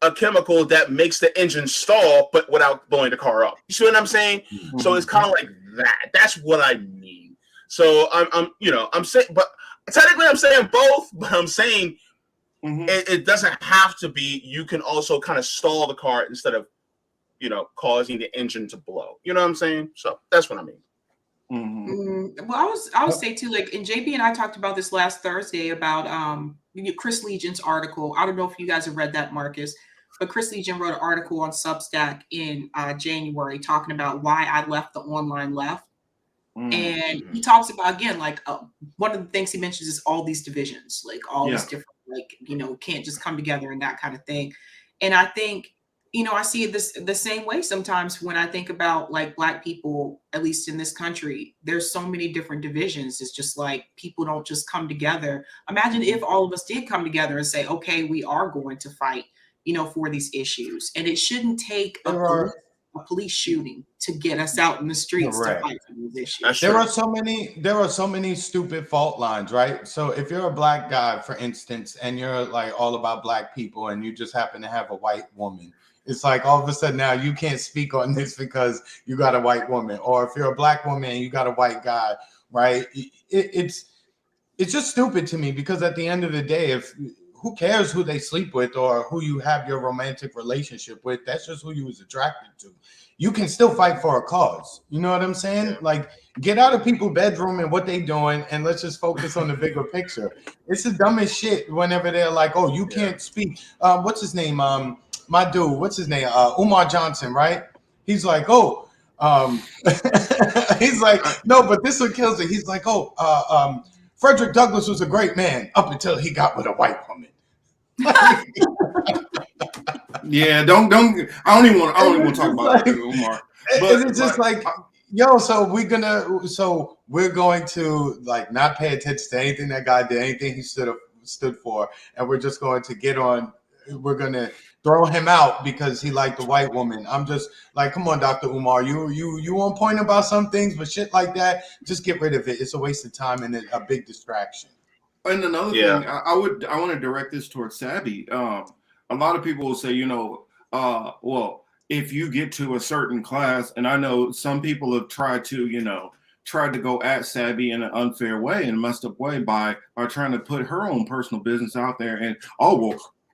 a chemical that makes the engine stall, but without blowing the car up? You see what I'm saying? Mm-hmm. So it's kind of like that. That's what I mean. So I'm saying, but technically I'm saying both, but I'm saying it doesn't have to be. You can also kind of stall the car instead of, causing the engine to blow. You know what I'm saying? So that's what I mean.
Mm-hmm. Well, I would say too, like, and JB and I talked about this last Thursday about Chris Legion's article. I don't know if you guys have read that, Marcus, but Chris Legion wrote an article on Substack in January talking about why I left the online left. And he talks about, again, like one of the things he mentions is all these divisions, like all these different, like, can't just come together and that kind of thing. And I think, I see it the same way sometimes when I think about like Black people, at least in this country. There's so many different divisions. It's just like people don't just come together. Imagine if all of us did come together and say, okay, we are going to fight, for these issues. And it shouldn't take a police shooting to get us out in the streets to fight for these issues.
There are so many stupid fault lines, right? So if you're a Black guy, for instance, and you're like all about Black people and you just happen to have a white woman, it's like all of a sudden now you can't speak on this because you got a white woman. Or if you're a Black woman and you got a white guy, right? It's just stupid to me, because at the end of the day, who cares who they sleep with or who you have your romantic relationship with? That's just who you was attracted to. You can still fight for a cause. You know what I'm saying? Yeah. Like, get out of people's bedroom and what they doing, and let's just focus on the bigger picture. It's the dumbest shit whenever they're like, oh, you can't speak. What's his name? My dude, what's his name? Umar Johnson, right? He's like, oh, he's like, no, but this one kills it. He's like, oh, Frederick Douglass was a great man up until he got with a white woman.
Yeah, I don't even want to talk about it, Umar.
But it's just like, yo, so we're going to like not pay attention to anything that guy did, anything he stood for, and we're just going to get on. We're gonna throw him out because he liked the white woman. I'm just like, come on, Dr. Umar, you on point about some things, but shit like that, just get rid of it. It's a waste of time and a big distraction.
And another thing, I want to direct this towards Savvy. A lot of people will say, well, if you get to a certain class, and I know some people have tried to go at Savvy in an unfair way and messed up way by trying to put her own personal business out there. And,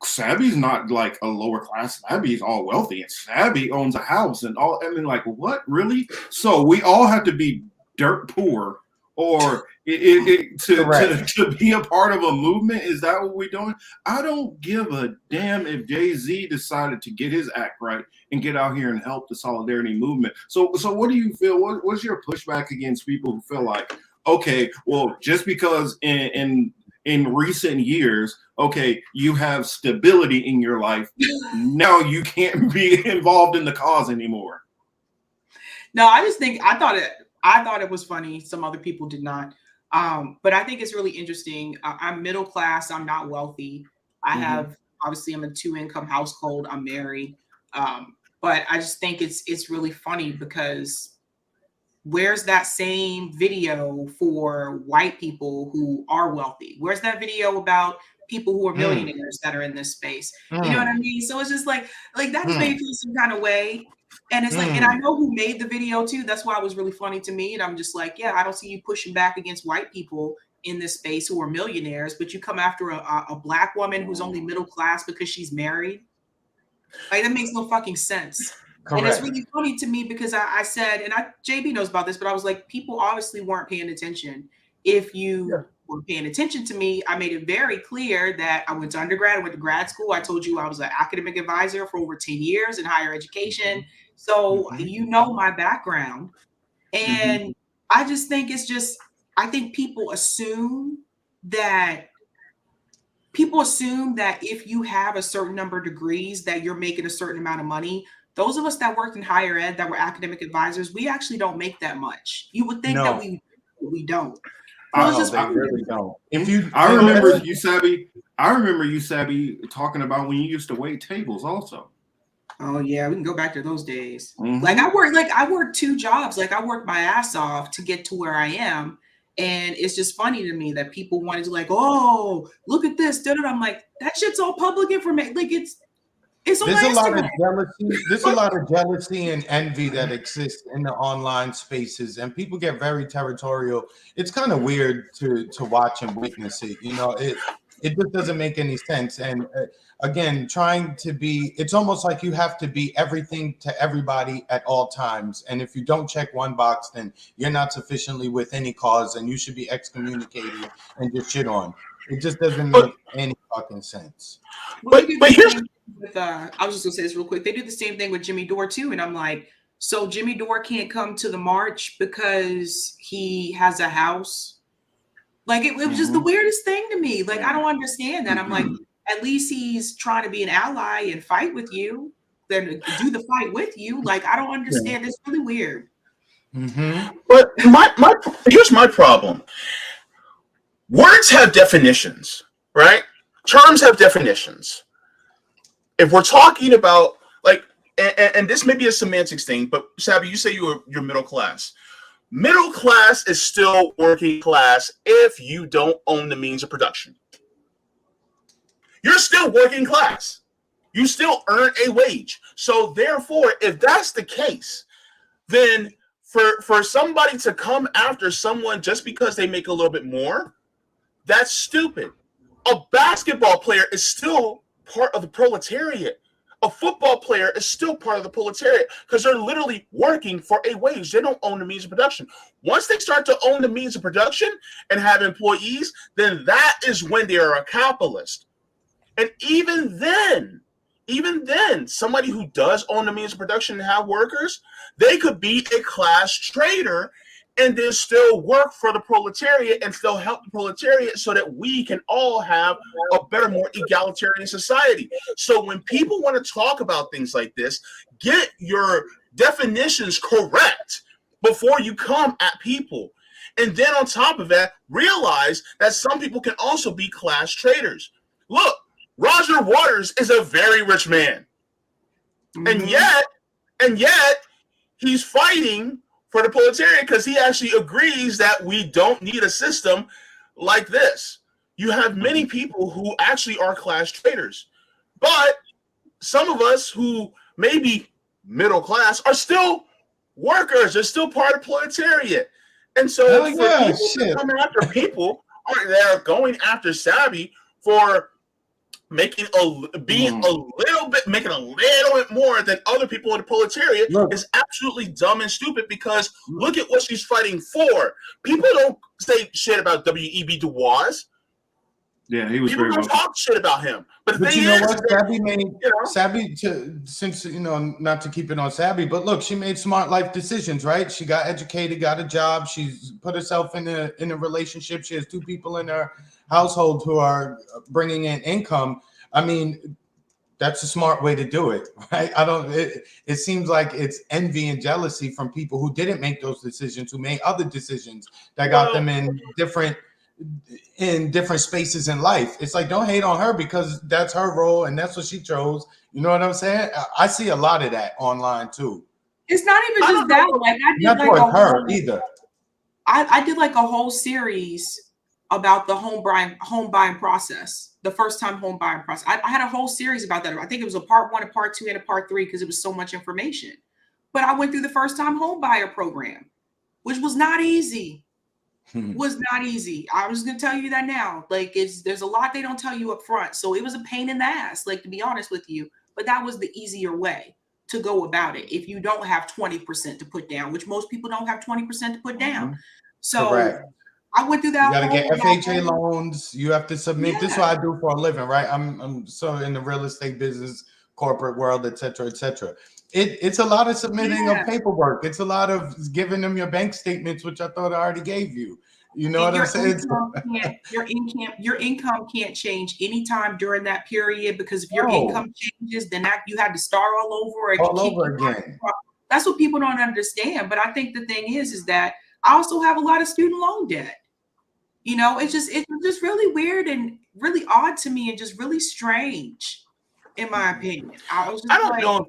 Savvy's not like a lower class. Savvy's all wealthy, and Savvy owns a house and all. I mean, like, what, really? So we all have to be dirt poor or to be a part of a movement? Is that what we're doing? I don't give a damn if Jay-Z decided to get his act right and get out here and help the solidarity movement. So what do you feel? What's your pushback against people who feel like, okay, well, just because in recent years, okay, you have stability in your life, now you can't be involved in the cause anymore?
No, I just think I thought it was funny. Some other people did not. But I think it's really interesting. I'm middle class. I'm not wealthy. I have, obviously, I'm a 2-income household. I'm married. But I just think it's really funny because where's that same video for white people who are wealthy? Where's that video about people who are millionaires that are in this space? You know what I mean? So it's just like that just made me feel some kind of way. And it's like, and I know who made the video too. That's why it was really funny to me. And I'm just like, yeah, I don't see you pushing back against white people in this space who are millionaires, but you come after a black woman who's only middle class because she's married. Like, that makes no fucking sense. Correct. And it's really funny to me because I said, and JB knows about this, but I was like, people obviously weren't paying attention. If you were paying attention to me, I made it very clear that I went to undergrad, I went to grad school. I told you I was an academic advisor for over 10 years in higher education. So you know my background. And I just think I think people assume that if you have a certain number of degrees that you're making a certain amount of money. Those of us that worked in higher ed, that were academic advisors, we actually don't make that much. You would think that we don't.
They really don't.
I remember you, Sabi, talking about when you used to wait tables also.
Oh yeah, we can go back to those days. I worked 2 jobs. Like, I worked my ass off to get to where I am. And it's just funny to me that people wanted to, like, oh, look at this. I'm like, that shit's all public information. Like, there's a lot of
jealousy. There's a lot of jealousy and envy that exists in the online spaces, and people get very territorial. It's kind of weird to watch and witness it. You know, it just doesn't make any sense. And again, it's almost like you have to be everything to everybody at all times. And if you don't check one box, then you're not sufficiently with any cause, and you should be excommunicated and just shit on. It just doesn't make any fucking sense.
But here's. I was just gonna say this real quick. They do the same thing with Jimmy Dore too, and I'm like, so Jimmy Dore can't come to the march because he has a house. Like, it was just the weirdest thing to me. Like, I don't understand that. I'm like, at least he's trying to be an ally and fight with you, then do the fight with you. Like, I don't understand. It's really weird.
But here's my problem. Words have definitions, right? Terms have definitions. If we're talking about, like, and this may be a semantics thing, but Sabi, you say you're middle class. Middle class is still working class if you don't own the means of production. You're still working class. You still earn a wage. So therefore, if that's the case, then for somebody to come after someone just because they make a little bit more, that's stupid. A basketball player is still part of the proletariat. A football player is still part of the proletariat because they're literally working for a wage. They don't own the means of production. Once they start to own the means of production and have employees, then that is when they are a capitalist. And even then, somebody who does own the means of production and have workers, they could be a class trader and then still work for the proletariat and still help the proletariat so that we can all have a better, more egalitarian society. So when people want to talk about things like this, get your definitions correct before you come at people. And then on top of that, realize that some people can also be class traders. Look, Roger Waters is a very rich man. And yet he's fighting for the proletariat because he actually agrees that we don't need a system like this. You have many people who actually are class traders, but some of us who may be middle class are still workers. They're still part of the proletariat. And so people to come after people they're going after Sabi for making a little bit more than other people in the proletariat is absolutely dumb and stupid because look at what she's fighting for. People don't say shit about W.E.B. Du Bois.
Yeah, he was
People
very
don't
well.
talk shit about him. But the
But
thing
you know
is,
what? Sabby made
know?
Sabby since not to keep it on Sabby, but look, she made smart life decisions, right? She got educated, got a job, she's put herself in a relationship. She has 2 people in her household who are bringing in income. I mean, that's a smart way to do it, right? It seems like it's envy and jealousy from people who didn't make those decisions, who made other decisions that got them in different spaces in life. It's like, don't hate on her because that's her role and that's what she chose. You know what I'm saying? I see a lot of that online too.
It's not even just that. Like I did
Not
like
towards her either.
I did like a whole series about the home buying process, the first time home buying process. I had a whole series about that. I think it was a part 1, a part 2, and a part 3 because it was so much information. But I went through the first time home buyer program, which was not easy. Was not easy. I was gonna tell you that now. Like there's a lot they don't tell you up front. So it was a pain in the ass, like to be honest with you. But that was the easier way to go about it if you don't have 20% to put down, which most people don't have 20% to put down. So
Correct.
I went through that.
You got to get FHA loans. You have to submit.
Yeah.
This is what I do for a living, right? I'm so in the real estate business, corporate world, et cetera, et cetera. It's a lot of submitting of paperwork. It's a lot of giving them your bank statements, which I thought I already gave you. You know what I'm saying?
Your income can't change anytime during that period because if your income changes, then you had to start all over
again.
That's what people don't understand. But I think the thing is that I also have a lot of student loan debt. You know, it's just really weird and really odd to me and just really strange, in my opinion. I don't know.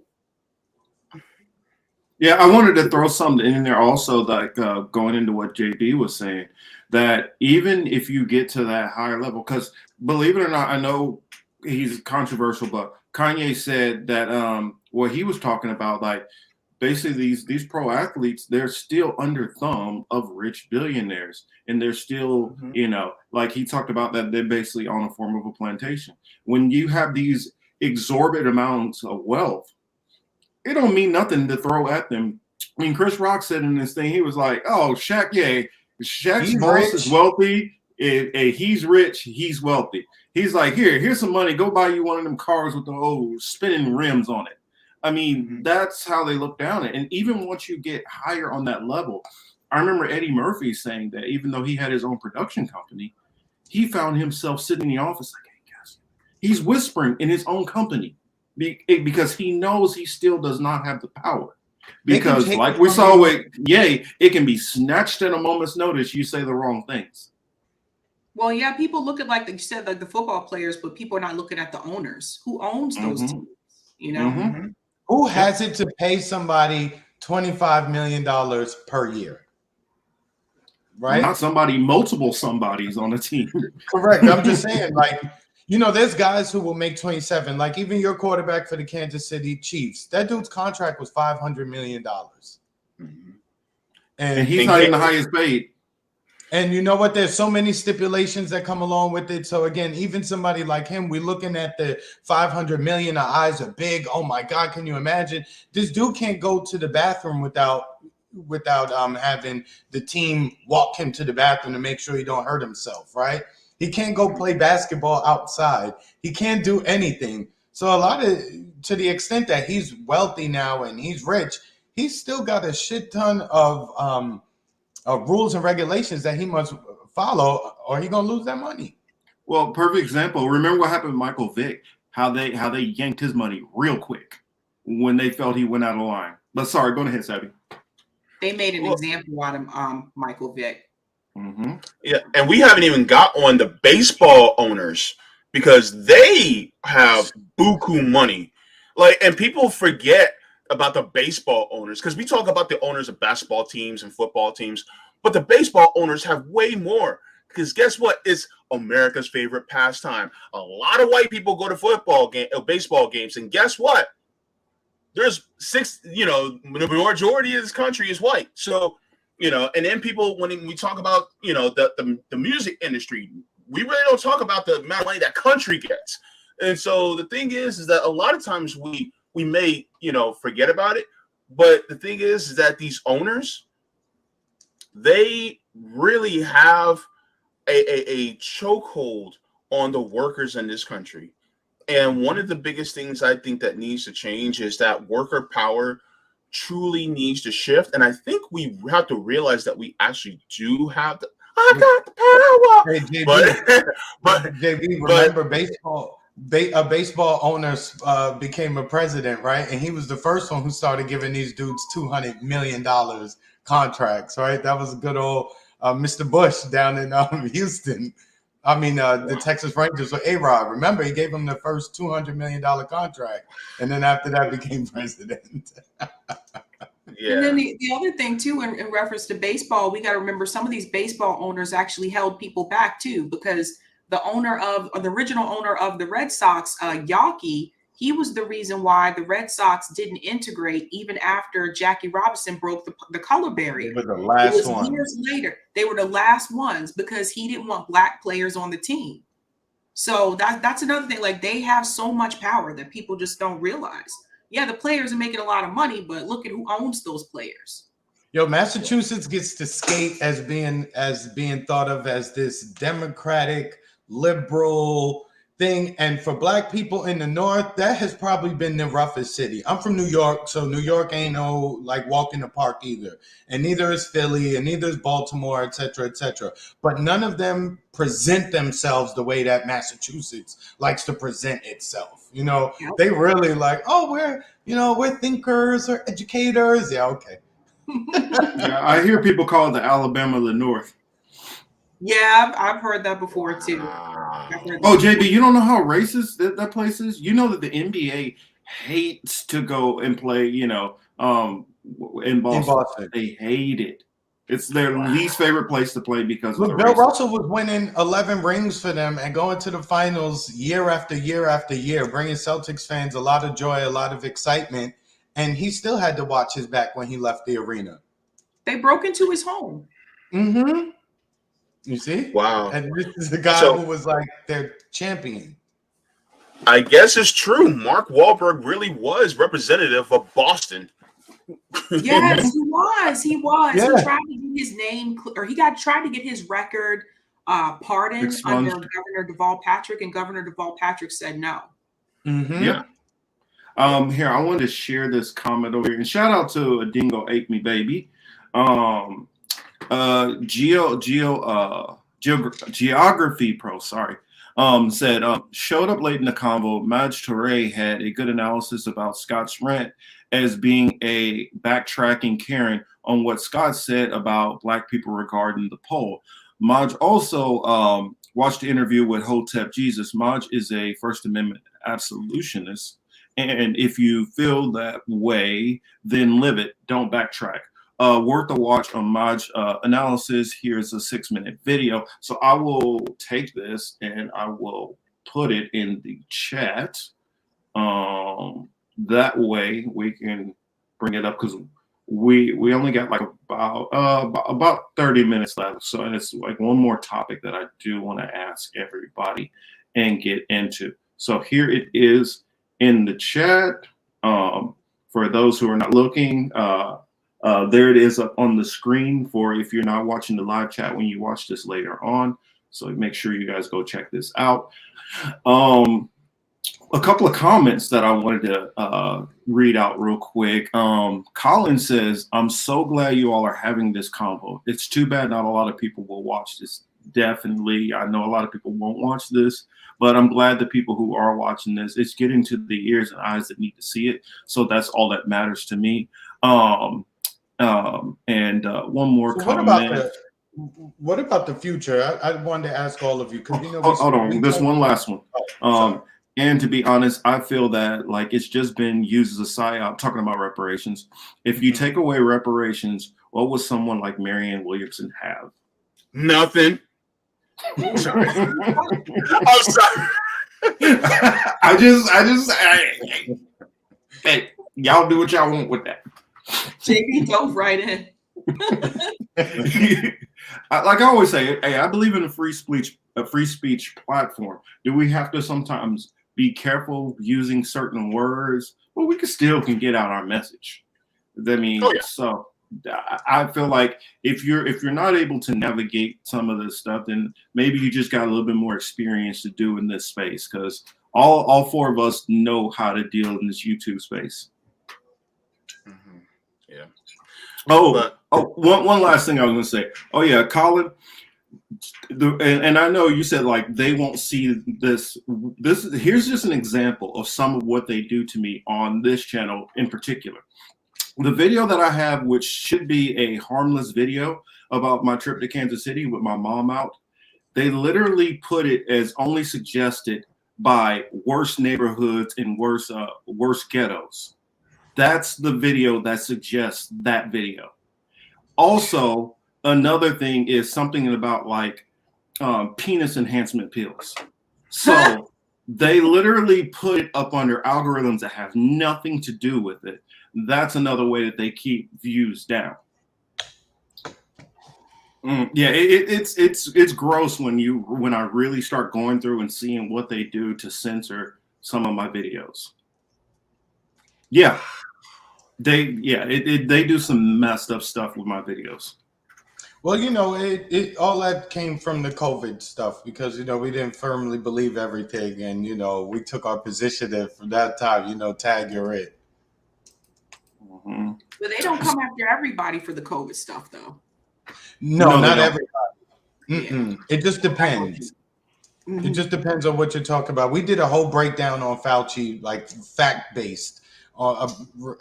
Yeah, I wanted to throw something in there also, like going into what JB was saying, that even if you get to that higher level, because believe it or not, I know he's controversial, but Kanye said that what he was talking about, like basically these pro athletes, they're still under thumb of rich billionaires, and they're still, like he talked about that they're basically on a form of a plantation. When you have these exorbitant amounts of wealth, it don't mean nothing to throw at them. I mean, Chris Rock said in this thing, he was like, "Oh, Shaq, yeah, Shaq's boss is wealthy. He's rich. He's wealthy. He's like, here's some money. Go buy you one of them cars with the old spinning rims on it." I mean, that's how they look down it. And even once you get higher on that level, I remember Eddie Murphy saying that even though he had his own production company, he found himself sitting in the office like, "Hey, guys," he's whispering in his own company. Because he knows he still does not have the power. Because like we saw with Ye, it can be snatched at a moment's notice. You say the wrong things.
Well, yeah, people look at like you said, like the football players, but people are not looking at the owners. Who owns those teams? You know,
who has it to pay somebody $25 million per year? Right?
Not somebody, multiple somebodies on the team.
Correct. I'm just saying, like, there's guys who will make 27. Like even your quarterback for the Kansas City Chiefs, that dude's contract was $500 million.
And he's not even the highest paid.
And you know what? There's so many stipulations that come along with it. So again, even somebody like him, we're looking at the 500 million. Our eyes are big. Oh my God, can you imagine? This dude can't go to the bathroom without having the team walk him to the bathroom to make sure he don't hurt himself, right? He can't go play basketball outside. He can't do anything. So to the extent that he's wealthy now and he's rich, he's still got a shit ton of rules and regulations that he must follow, or he's gonna lose that money.
Well, perfect example. Remember what happened with Michael Vick? How they yanked his money real quick when they felt he went out of line. But sorry, go ahead, Sabby.
They made an example out of Michael Vick.
Yeah, and we haven't even got on the baseball owners because they have buku money. And people forget about the baseball owners because we talk about the owners of basketball teams and football teams, but the baseball owners have way more because guess what? It's America's favorite pastime. A lot of white people go to baseball games, and guess what? There's the majority of this country is white. So, and then people, when we talk about, the music industry, we really don't talk about the amount of money that country gets. And so the thing is that a lot of times we may, forget about it. But the thing is that these owners, they really have a chokehold on the workers in this country. And one of the biggest things I think that needs to change is that worker power truly needs to shift. And I think we have to realize that we actually do have the I got the power.
Hey, JB,
but
JB, remember a baseball owner became a president, right? And he was the first one who started giving these dudes $200 million contracts, right? That was good old Mr. Bush down in Houston. I mean, the Texas Rangers with A-Rod. Remember, he gave him the first $200 million contract. And then after that became president.
Yeah. And then the other thing, too, in reference to baseball, we got to remember some of these baseball owners actually held people back, too, because the original owner of the Red Sox, Yawkey, he was the reason why the Red Sox didn't integrate even after Jackie Robinson broke the color barrier.
They were the last one.
Years later, they were the last ones because he didn't want black players on the team. So that's another thing. Like, they have so much power that people just don't realize. Yeah, the players are making a lot of money, but look at who owns those players.
Yo, Massachusetts gets to skate as being thought of as this democratic, liberal thing. And for black people in the North, that has probably been the roughest city. I'm from New York, so New York ain't no like walk in the park either. And neither is Philly, and neither is Baltimore, et cetera, et cetera. But none of them present themselves the way that Massachusetts likes to present itself. You know, they really like, oh, we're thinkers or educators. Yeah, okay.
Yeah, I hear people call it the Alabama of the North.
Yeah, I've heard that before too.
Oh, JB, you don't know how racist that place is? You know that the NBA hates to go and play, in Boston. In Boston. They hate it. It's their least favorite place to play because of the
Bill Russell was winning 11 rings for them and going to the finals year after year after year, bringing Celtics fans a lot of joy, a lot of excitement. And he still had to watch his back when he left the arena.
They broke into his home.
Mm-hmm. You see?
Wow.
And this is the guy who was like their champion.
I guess it's true. Mark Wahlberg really was representative of Boston.
Yes, he was.
Yeah.
He tried to get his name, or tried to get his record pardoned under Governor Deval Patrick, and Governor Deval Patrick said no.
Mm-hmm.
Yeah. Here, I wanted to share this comment over here, and shout out to Dingo Ate Me Baby. Geography Pro, sorry. Said showed up late in the convo. Maj Toure had a good analysis about Scott's rant as being a backtracking Karen on what Scott said about black people regarding the poll. Maj also watched the interview with Hotep Jesus. Maj is a First Amendment absolutionist. And if you feel that way, then live it. Don't backtrack. Worth a watch on Maj analysis. Here's a 6-minute video. So I will take this and I will put it in the chat. That way we can bring it up because we only got like about 30 minutes left. So it's like one more topic that I do want to ask everybody and get into. So here it is in the chat. For those who are not looking, there it is up on the screen for if you're not watching the live chat when you watch this later on. So make sure you guys go check this out. A couple of comments that I wanted to read out real quick. Colin says, I'm so glad you all are having this convo. It's too bad not a lot of people will watch this. Definitely. I know a lot of people won't watch this, but I'm glad the people who are watching this, it's getting to the ears and eyes that need to see it. So that's all that matters to me. And one more comment.
What about the future? I wanted to ask all of you because
hold on. There's one last one. And to be honest, I feel that like it's just been used as a psyop. Talking about reparations, if you take away reparations, what would someone like Marianne Williamson have?
Nothing. I'm sorry. I'm sorry.
Hey, y'all do what y'all want with that.
JB dove right in.
Like I always say, hey, I believe in a free speech platform. Do we have to sometimes be careful using certain words? Well, we can get out our message. I mean, so I feel like if you're not able to navigate some of this stuff, then maybe you just got a little bit more experience to do in this space, because all four of us know how to deal in this YouTube space.
Mm-hmm. Yeah.
One last thing I was gonna say. Oh yeah, Colin. And I know you said like they won't see this. Here's just an example of some of what they do to me on this channel in particular. The video that I have, which should be a harmless video about my trip to Kansas City with my mom out, they literally put it as only suggested by worst neighborhoods and worst ghettos. That's the video that suggests that video. Also, another thing is something about like penis enhancement pills. So they literally put it up under algorithms that have nothing to do with it. That's another way that they keep views down. Yeah, it's gross when I really start going through and seeing what they do to censor some of my videos. Yeah, they do some messed up stuff with my videos.
Well, it all that came from the COVID stuff, because we didn't firmly believe everything, and we took our position, and from that time, tag you're it.
Mm-hmm. But they don't come after everybody for the COVID stuff, though.
No, not everybody.
Yeah.
It just depends. Mm-hmm. It just depends on what you're talking about. We did a whole breakdown on Fauci, like fact-based,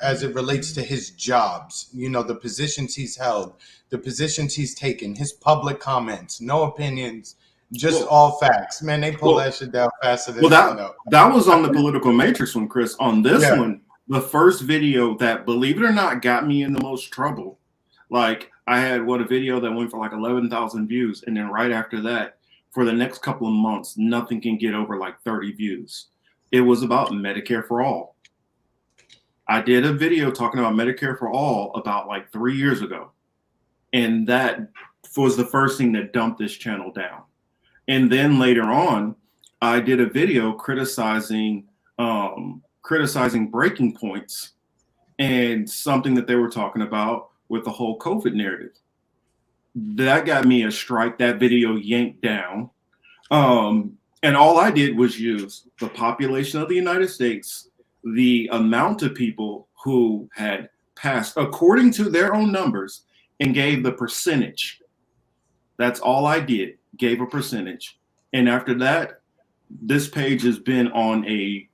as it relates to his jobs, the positions he's held, the positions he's taken, his public comments, no opinions, just all facts. Man, they pull that shit down faster than I know.
That was on the Political Matrix one, Chris. On this one, the first video that, believe it or not, got me in the most trouble. Like, I had a video that went for like 11,000 views, and then right after that, for the next couple of months, nothing can get over like 30 views. It was about Medicare for all. I did a video talking about Medicare for all about like 3 years ago. And that was the first thing that dumped this channel down. And then later on, I did a video criticizing breaking points and something that they were talking about with the whole COVID narrative. That got me a strike. That video yanked down. And all I did was use the population of the United States, the amount of people who had passed according to their own numbers, and gave the percentage. That's all I did, gave a percentage. And after that, this page has been on a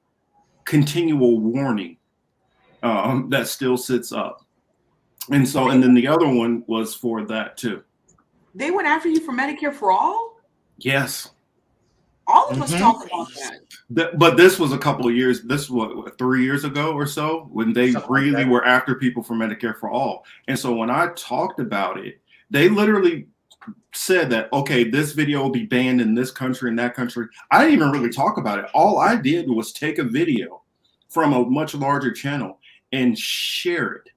continual warning that still sits up. And then the other one was for that too.
They went after you for Medicare for all?
Yes.
All of us talk about that.
But this was a couple of years. This was what, 3 years ago or so, when they really were after people for Medicare for all. And so when I talked about it, they literally said that, okay, this video will be banned in this country and that country. I didn't even really talk about it. All I did was take a video from a much larger channel and share it.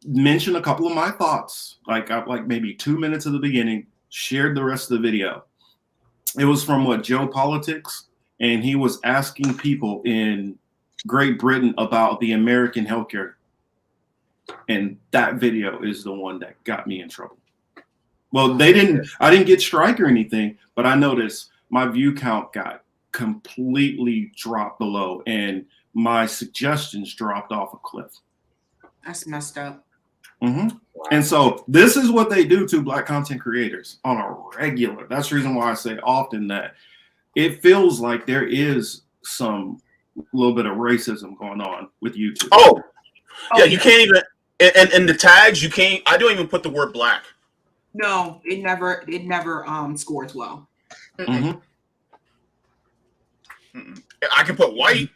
Mention a couple of my thoughts, like maybe 2 minutes at the beginning, shared the rest of the video. It was from Joe Politics, and he was asking people in Great Britain about the American healthcare. And that video is the one that got me in trouble. Well, I didn't get strike or anything, but I noticed my view count got completely dropped below, and my suggestions dropped off a cliff.
That's messed up.
Mm-hmm. And so this is what they do to Black content creators on a regular. That's the reason why I say often that it feels like there is some little bit of racism going on with YouTube.
Oh yeah, you can't even, and the tags, you can't, I don't even put the word black.
No, it never scores well.
Mm-hmm.
I can put white,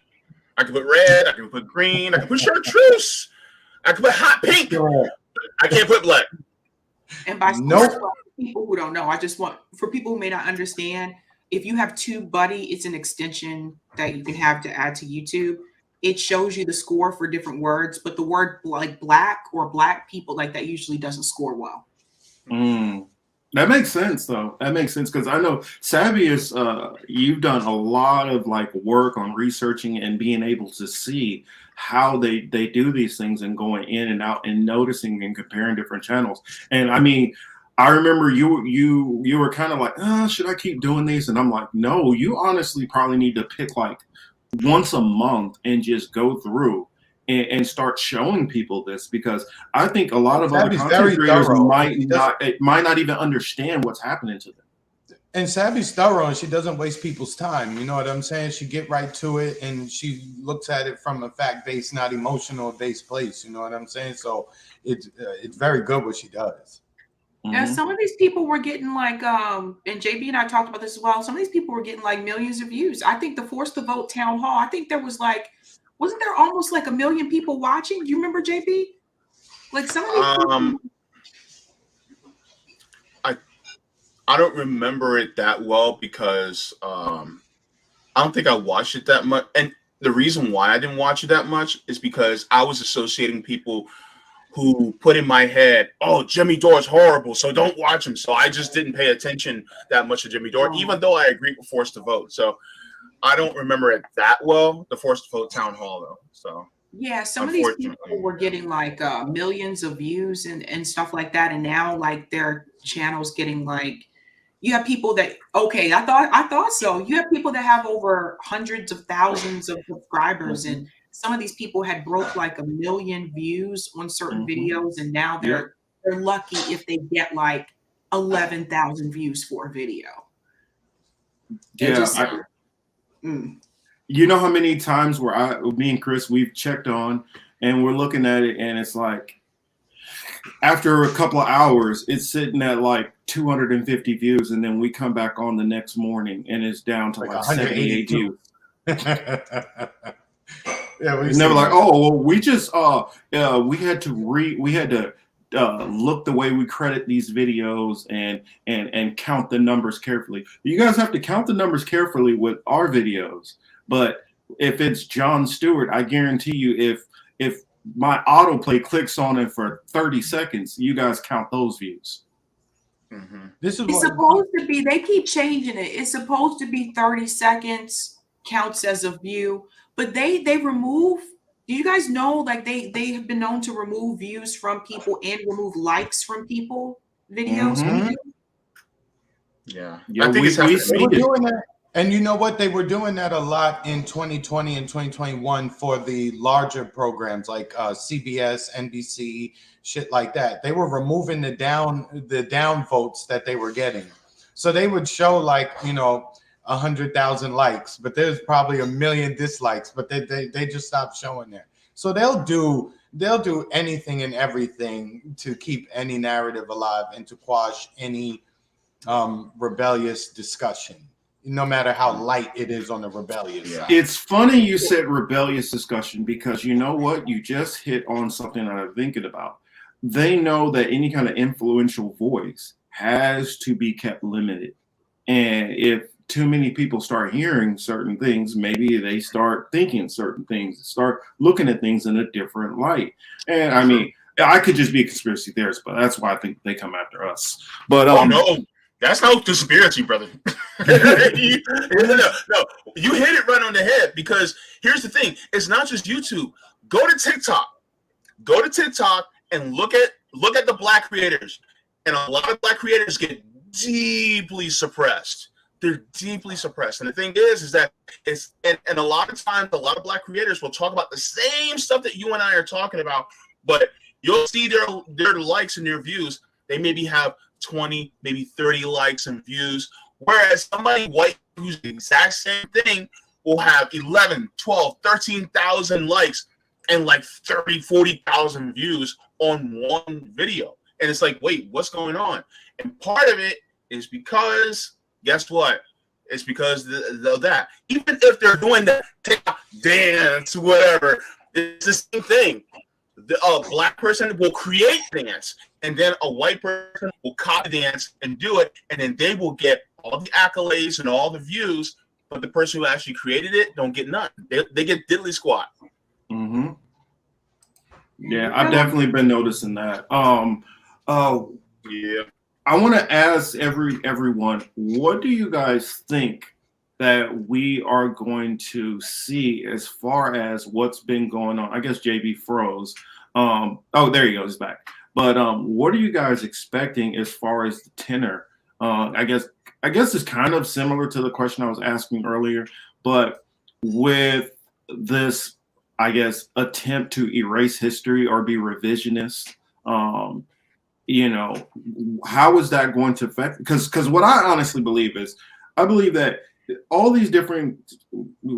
I can put red, I can put green, I can put chartreuse, I can put hot pink. I can't put black.
And by scores, for people who don't know, I just want, for people who may not understand, if you have TubeBuddy, it's an extension that you can have to add to YouTube. It shows you the score for different words, but the word like black or black people like that usually doesn't score well.
That makes sense, though. That makes sense because I know Savvy is. You've done a lot of like work on researching and being able to see how they do these things and going in and out and noticing and comparing different channels. And I mean, I remember you were kind of like, should I keep doing these? And I'm like, no, you honestly probably need to pick like once a month and just go through and start showing people this because I think a lot of other
Savvy's
content
very
creators
thorough.
might not even understand what's happening to them.
And Savvy's thorough, and she doesn't waste people's time. You know what I'm saying? She get right to it, and she looks at it from a fact-based, not emotional-based place. You know what I'm saying? So it's very good what she does.
Yeah, some of these people were getting like, and JB and I talked about this as well. Some of these people were getting like millions of views. I think the Force the Vote town hall, I think there was like, wasn't there almost like 1 million people watching? Do you remember, JB? Like some of these people.
I don't remember it that well because I don't think I watched it that much. And the reason why I didn't watch it that much is because I was associating people who put in my head, oh, Jimmy Dore's horrible, so don't watch him. So I just didn't pay attention that much to Jimmy Dore, even though I agree with Forced to Vote. So I don't remember it that well, the Forced to Vote town hall, though. So
yeah, some of these people were getting like millions of views and stuff like that. And now like their channel's getting like, you have people that, okay, I thought so. You have people that have over hundreds of thousands of subscribers, and some of these people had broke like 1 million views on certain videos, and now they're lucky if they get like 11,000 views for a video.
Yeah, you know how many times where me and Chris, we've checked on and we're looking at it, and it's like after a couple of hours, it's sitting at like 250 views, and then we come back on the next morning and it's down to like 78 views.
Yeah,
and they were like, "Oh, well, we just we had to look the way we credit these videos and count the numbers carefully. You guys have to count the numbers carefully with our videos, but if it's Jon Stewart, I guarantee you, if my autoplay clicks on it for 30 seconds, you guys count those views."
This is
it's supposed to be. They keep changing it. It's supposed to be 30 seconds counts as a view, but they remove. Do you guys know? Like they have been known to remove views from people and remove likes from people videos.
Yeah,
I think
they were doing that. And you know what? They were doing that a lot in 2020 and 2021 for the larger programs like CBS, NBC, shit like that. They were removing the down votes that they were getting. So they would show like, 100,000 likes, but there's probably 1 million dislikes, but they just stopped showing that. So they'll do anything and everything to keep any narrative alive and to quash any rebellious discussion, no matter how light it is on the rebellious side.
It's funny you said rebellious discussion because you know what? You just hit on something that I'm thinking about. They know that any kind of influential voice has to be kept limited. And if too many people start hearing certain things, maybe they start thinking certain things, start looking at things in a different light. And I mean, I could just be a conspiracy theorist, but that's why I think they come after us. But
no. That's no conspiracy, brother. No, you hit it right on the head because here's the thing. It's not just YouTube. Go to TikTok and look at the Black creators. And a lot of Black creators get deeply suppressed. They're deeply suppressed. And the thing is that and a lot of times, a lot of Black creators will talk about the same stuff that you and I are talking about, but you'll see their likes and their views. They maybe have 20, maybe 30 likes and views, whereas somebody white who's the exact same thing will have 11, 12, 13,000 likes and like 30, 40,000 views on one video. And it's like, wait, what's going on? And part of it is because, guess what? It's because of that. Even if they're doing that TikTok dance, whatever, it's the same thing. A Black person will create dance, and then a white person will copy dance and do it, and then they will get all the accolades and all the views, but the person who actually created it don't get none. They get diddly squat.
Yeah, I've definitely been noticing that. Yeah, I want to ask everyone, what do you guys think that we are going to see as far as what's been going on? I guess JB froze. Oh, there he goes back. But what are you guys expecting as far as the tenor? I guess it's kind of similar to the question I was asking earlier, but with this, I guess, attempt to erase history or be revisionist. You know, how is that going to affect? Because what I honestly believe is, I believe that all these different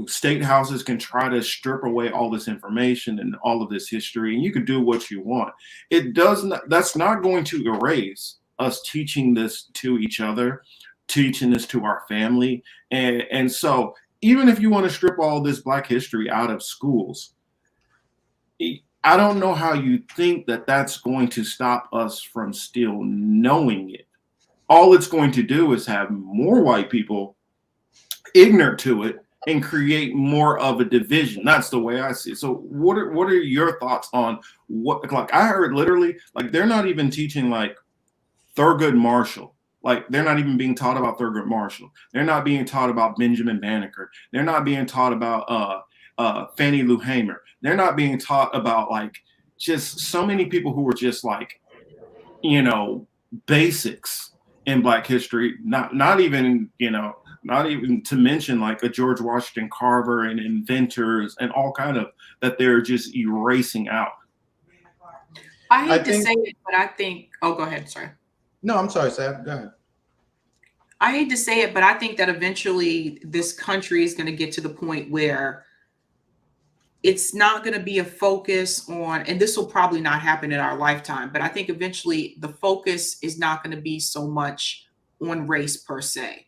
state houses can try to strip away all this information and all of this history, and you can do what you want. It does not. That's not going to erase us teaching this to each other, teaching this to our family, and so even if you want to strip all this Black history out of schools, I don't know how you think that that's going to stop us from still knowing it. All it's going to do is have more white people ignorant to it and create more of a division. That's the way I see it. So what are your thoughts on what, like I heard literally, like they're not even teaching like Thurgood Marshall. Like they're not even being taught about Thurgood Marshall. They're not being taught about Benjamin Banneker. They're not being taught about Fannie Lou Hamer. They're not being taught about like just so many people who were just like, you know, basics in Black history. Not even, you know, not even to mention like a George Washington Carver and inventors and all kind of that they're just erasing out.
I hate to say it, but I think. Oh, go ahead. Sorry.
No, I'm sorry, Sam. Go ahead.
I hate to say it, but I think that eventually this country is going to get to the point where it's not going to be a focus on, and this will probably not happen in our lifetime, but I think eventually the focus is not going to be so much on race per se.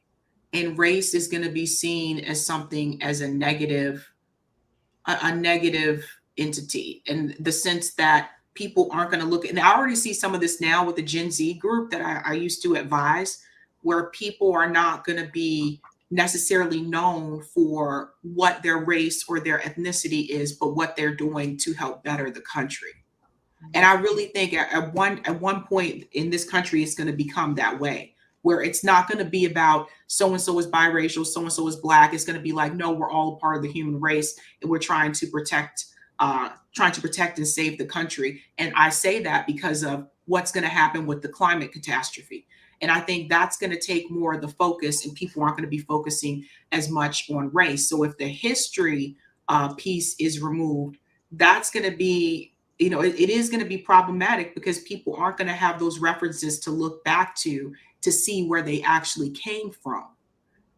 And race is going to be seen as something as a negative entity, in the sense that people aren't going to look. And I already see some of this now with the Gen Z group that I used to advise, where people are not going to be necessarily known for what their race or their ethnicity is, but what they're doing to help better the country. And I really think at one point in this country, it's going to become that way, where it's not going to be about so-and-so is biracial, so-and-so is Black. It's going to be like, no, we're all a part of the human race, and we're trying to protect and save the country. And I say that because of what's going to happen with the climate catastrophe. And I think that's going to take more of the focus, and people aren't going to be focusing as much on race. So if the history piece is removed, that's going to be, you know, it is going to be problematic, because people aren't going to have those references to look back to see where they actually came from.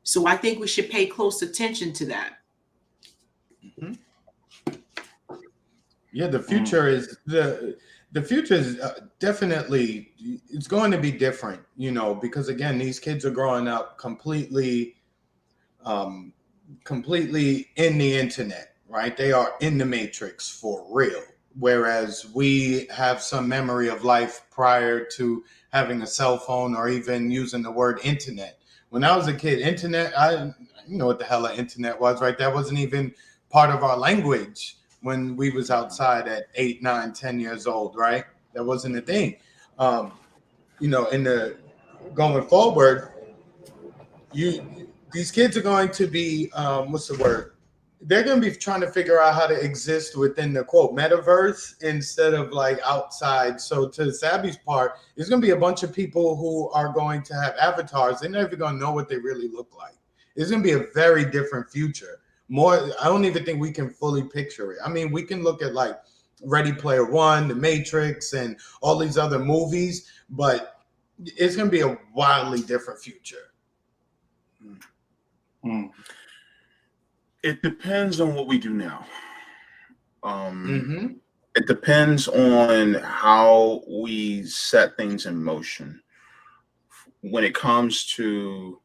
So I think we should pay close attention to that.
Mm-hmm. Yeah, the future is the future is definitely, it's going to be different, you know, because again, these kids are growing up completely in the internet, right? They are in the matrix for real. Whereas we have some memory of life prior to having a cell phone or even using the word internet. When I was a kid, internet, I you know what the hell an internet was, right? That wasn't even part of our language when we was outside at 8, 9, 10 years old, right? That wasn't a thing. You know, in the going forward, these kids are going to be what's the word? They're going to be trying to figure out how to exist within the quote metaverse instead of like outside. So to Sabby's part, there's going to be a bunch of people who are going to have avatars. They're never going to know what they really look like. It's going to be a very different future. More, I don't even think we can fully picture it. I mean, we can look at like Ready Player One, The Matrix, and all these other movies, but it's going to be a wildly different future.
Mm.
It depends on what we do now. It depends on how we set things in motion. When it comes to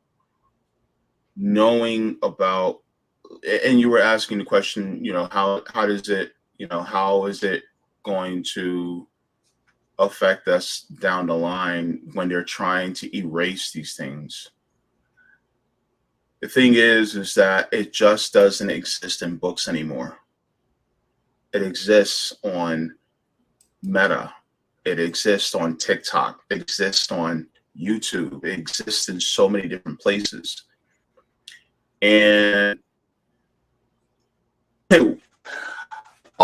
knowing about, and you were asking the question, you know, how does it, you know, how is it going to affect us down the line when they're trying to erase these things? The thing is that it just doesn't exist in books anymore. It exists on Meta. It exists on TikTok. It exists on YouTube. It exists in so many different places. And a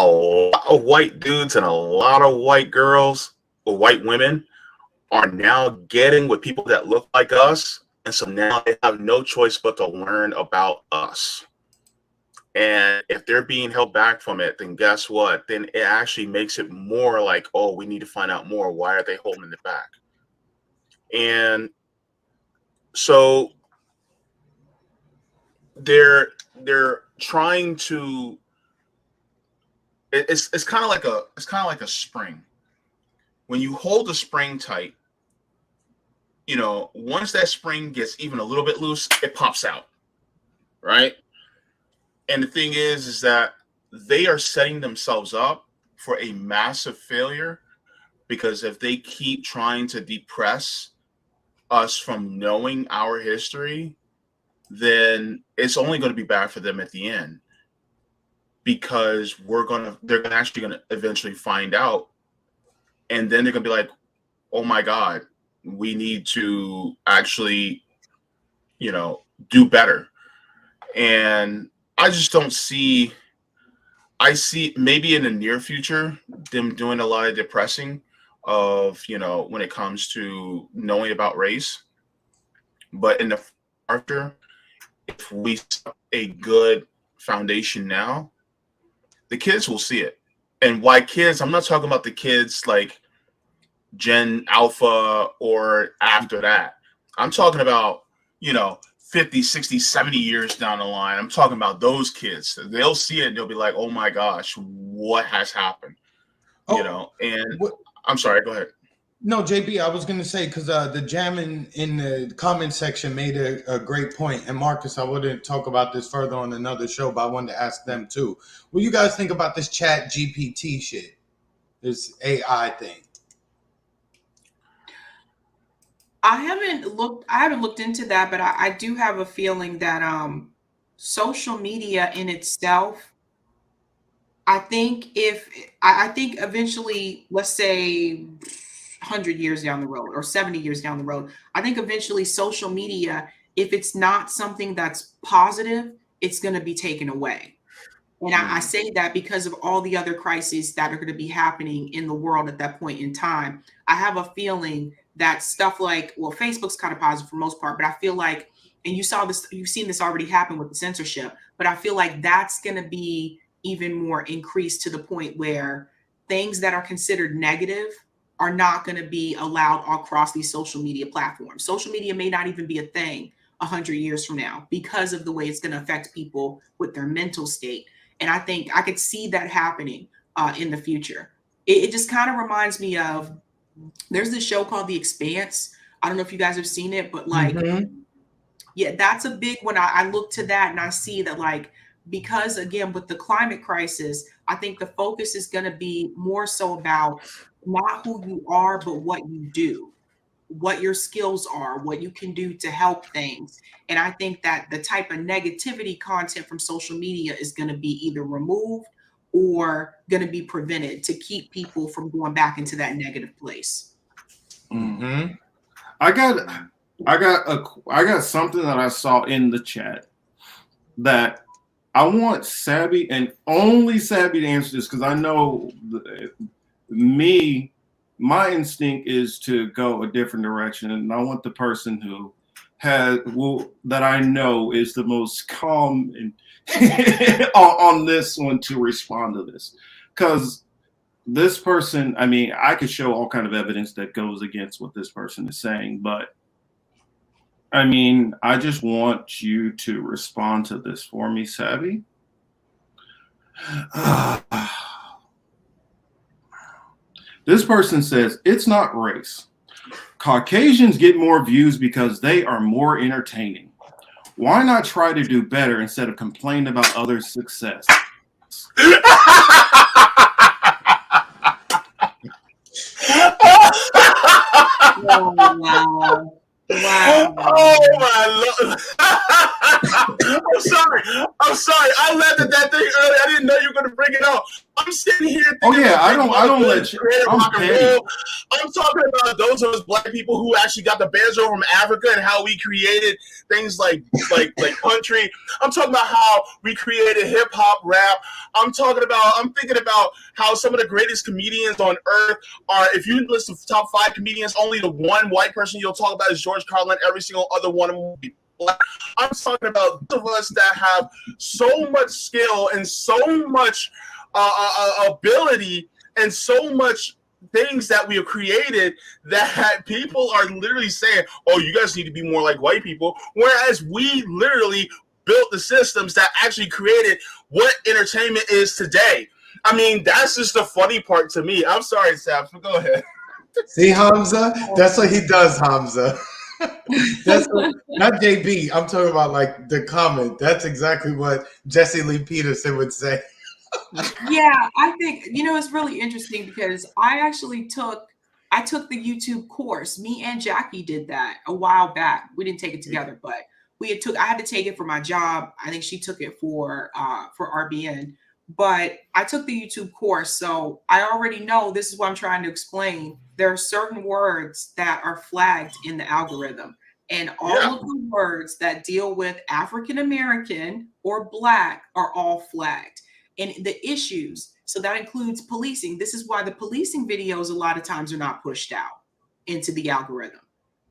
lot of white dudes and a lot of white girls or white women are now getting with people that look like us. And so now they have no choice but to learn about us. And if they're being held back from it, then guess what? Then it actually makes it more like, oh, we need to find out more. Why are they holding it back? And so they're trying to. It's kind of like a spring. When you hold the spring tight, once that spring gets even a little bit loose, it pops out, right? And the thing is that they are setting themselves up for a massive failure, because if they keep trying to depress us from knowing our history, then it's only going to be bad for them at the end, because they're actually going to eventually find out, and then they're going to be like, oh my God, we need to actually, do better. And I just don't see. I see maybe in the near future them doing a lot of depressing of, when it comes to knowing about race. But in the future, if we set a good foundation now, the kids will see it. And why kids? I'm not talking about the kids like Gen Alpha or after that. I'm talking about, 50, 60, 70 years down the line. I'm talking about those kids. They'll see it and they'll be like, oh my gosh, what has happened? And I'm sorry, go ahead.
No, JB, I was going to say, because the Jam in the comment section made a great point. And Marcus, I wouldn't talk about this further on another show, but I wanted to ask them too. What do you guys think about this Chat GPT shit? This AI thing?
I haven't looked into that, but I do have a feeling that social media in itself, I think eventually, let's say 100 years down the road or 70 years down the road, I think eventually social media, if it's not something that's positive, it's going to be taken away. And I say that because of all the other crises that are going to be happening in the world at that point in time. I have a feeling that stuff like, well, Facebook's kind of positive for the most part, but I feel like, and you've seen this already happen with the censorship, but I feel like that's going to be even more increased to the point where things that are considered negative are not going to be allowed across these social media platforms. Social media may not even be a thing 100 years from now because of the way it's going to affect people with their mental state. And I think I could see that happening in the future. It just kind of reminds me of, there's this show called The Expanse. I don't know if you guys have seen it, but yeah, that's a big one. I look to that and I see that, because again, with the climate crisis, I think the focus is going to be more so about not who you are, but what you do, what your skills are, what you can do to help things. And I think that the type of negativity content from social media is going to be either removed or going to be prevented to keep people from going back into that negative place.
Mm-hmm. I got something that I saw in the chat that I want Sabby and only Sabby to answer this, because I know my instinct is to go a different direction, and I want the person who that I know is the most calm and on this one to respond to this, because this person, I mean, I could show all kind of evidence that goes against what this person is saying, but I mean, I just want you to respond to this for me, Savvy. This person says, it's not race. Caucasians get more views because they are more entertaining. Why not try to do better instead of complain about others' success?
Oh, wow. Wow.
Oh my Lord. I'm sorry. I laughed at that thing earlier. I didn't know you were going to bring it up. I'm sitting here thinking,
oh yeah, I don't let you. I'm
rock and
petty.
roll. I'm talking about those of us black people who actually got the banjo from Africa and how we created things like country. I'm talking about how we created hip hop, rap. I'm thinking about how some of the greatest comedians on earth are. If you list the top 5 comedians, only the one white person you'll talk about is George Carlin. Every single other one of them will be black. I'm talking about those of us that have so much skill and so much ability and so much things that we have created that people are literally saying, oh, you guys need to be more like white people, whereas we literally built the systems that actually created what entertainment is today. I mean, that's just the funny part to me. I'm sorry, Saps, but go ahead.
See, Hamza? That's what he does, Hamza. Not JB. I'm talking about like the comment. That's exactly what Jesse Lee Peterson would say.
Yeah, I think it's really interesting because I took the YouTube course. Me and Jackie did that a while back. We didn't take it together, but I had to take it for my job. I think she took it for RBN. But I took the YouTube course, so I already know this is what I'm trying to explain. There are certain words that are flagged in the algorithm, and all of the words that deal with African American or Black are all flagged. And the issues, so that includes policing. This is why the policing videos a lot of times are not pushed out into the algorithm.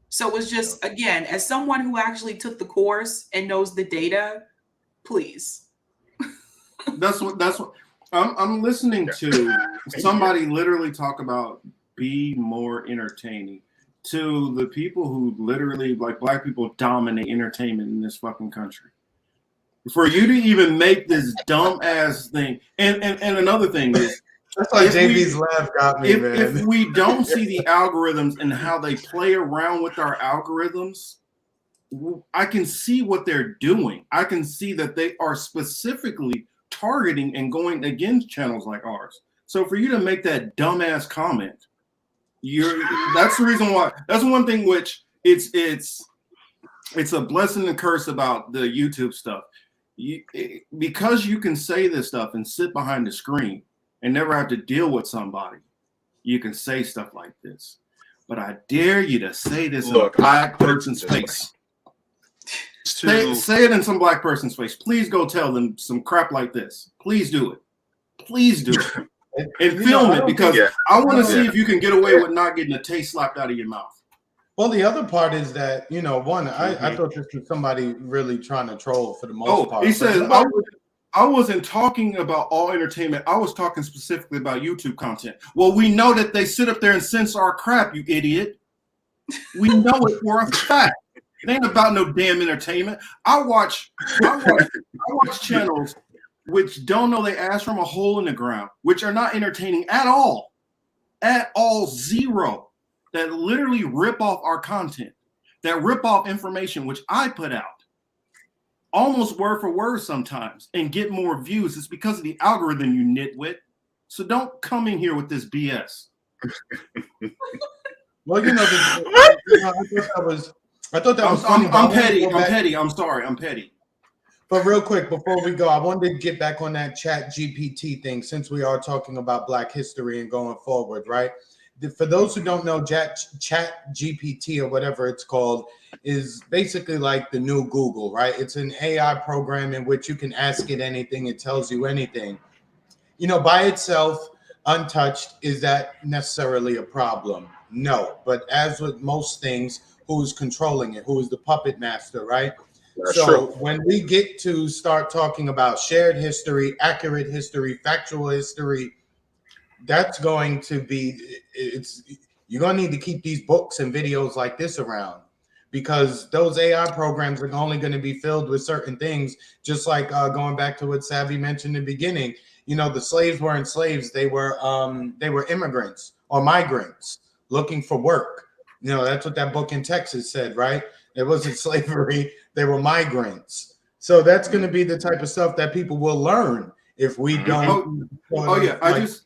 So it's just, again, as someone who actually took the course and knows the data, please.
That's what I'm listening to somebody literally talk about be more entertaining to the people who literally, like, black people dominate entertainment in this fucking country. For you to even make this dumb ass thing, and another thing is,
that's why JB's laugh got me, man.
If we don't see the algorithms and how they play around with our algorithms, I can see what they're doing. I can see that they are specifically targeting and going against channels like ours. So for you to make that dumbass comment, that's the reason why. That's one thing which it's a blessing and curse about the YouTube stuff. Because you can say this stuff and sit behind the screen and never have to deal with somebody, you can say stuff like this. But I dare you to say this in a black person's face. Say it in some black person's face. Please go tell them some crap like this. Please do it. Please do it. And film it, because I want to see if you can get away with not getting a taste slapped out of your mouth.
Well, the other part is that, I thought this was somebody really trying to troll for the most part.
He says, I wasn't talking about all entertainment. I was talking specifically about YouTube content. Well, we know that they sit up there and censor our crap, you idiot. We know it for a fact. It ain't about no damn entertainment. I watch channels which don't know they ass from a hole in the ground, which are not entertaining at all. At all, zero. That literally rip off our content, that rip off information which I put out, almost word for word sometimes, and get more views. It's because of the algorithm, you nitwit. So don't come in here with this BS.
Well, I thought that was funny.
I'm petty. I'm sorry. I'm petty.
But real quick, before we go, I wanted to get back on that Chat GPT thing, since we are talking about Black history and going forward, right? For those who don't know, Chat GPT, or whatever it's called, is basically like the new Google, right? It's an AI program in which you can ask it anything. It tells you anything. By itself, untouched, is that necessarily a problem? No. But as with most things, who's controlling it? Who is the puppet master, right?
That's true.
When we get to start talking about shared history, accurate history, factual history, that's going to be, you're going to need to keep these books and videos like this around, because those AI programs are only going to be filled with certain things. Just like going back to what Savvy mentioned in the beginning, the slaves weren't slaves. They were immigrants or migrants looking for work. That's what that book in Texas said, right? It wasn't slavery. They were migrants. So that's going to be the type of stuff that people will learn if we don't.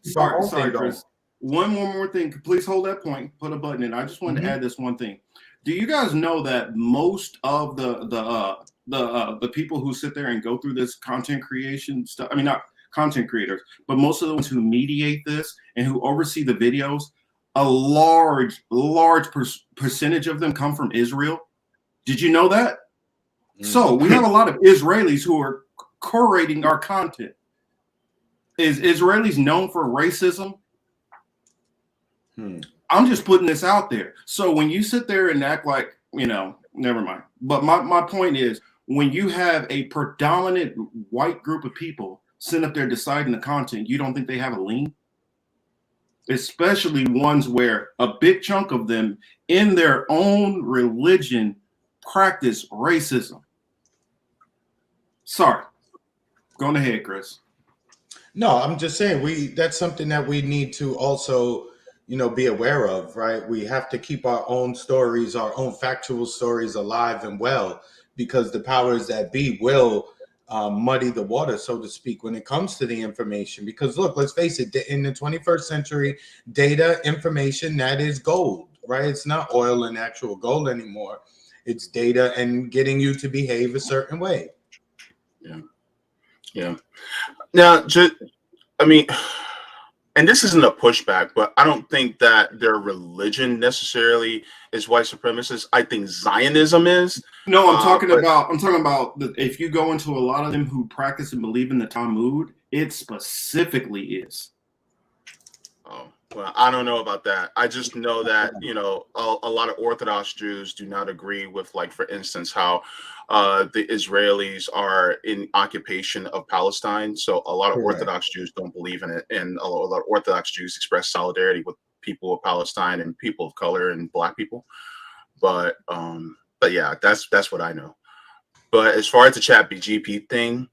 Sorry, Chris. One more thing. Please hold that point. Put a button in. I just wanted to add this one thing. Do you guys know that most of the the people who sit there and go through this content creation stuff. I mean, not content creators, but most of the ones who mediate this and who oversee the videos, a large percentage of them come from Israel. Did you know that? So we have a lot of Israelis who are curating our content. Is Israelis known for racism? I'm just putting this out there. So when you sit there and act like, never mind. But my point is, when you have a predominant white group of people sitting up there deciding the content, you don't think they have a lean? Especially ones where a big chunk of them in their own religion practice racism. Sorry. Go on ahead, Chris.
No, I'm just saying that's something that we need to also, be aware of, right? We have to keep our own stories, our own factual stories alive and well, because the powers that be will muddy the water, so to speak, when it comes to the information. Because look, let's face it, in the 21st century, data, information, that is gold, right? It's not oil and actual gold anymore. It's data and getting you to behave a certain way.
Yeah. Now, and this isn't a pushback, but I don't think that their religion necessarily is white supremacist. I think Zionism is.
No, I'm talking about if you go into a lot of them who practice and believe in the Talmud, it specifically is.
Oh, well, I don't know about that. I just know that, a lot of Orthodox Jews do not agree with, like, for instance, how the Israelis are in occupation of Palestine. So a lot of Orthodox Jews don't believe in it. And a lot of Orthodox Jews express solidarity with people of Palestine and people of color and Black people. But yeah, that's what I know. But as far as the ChatGPT thing,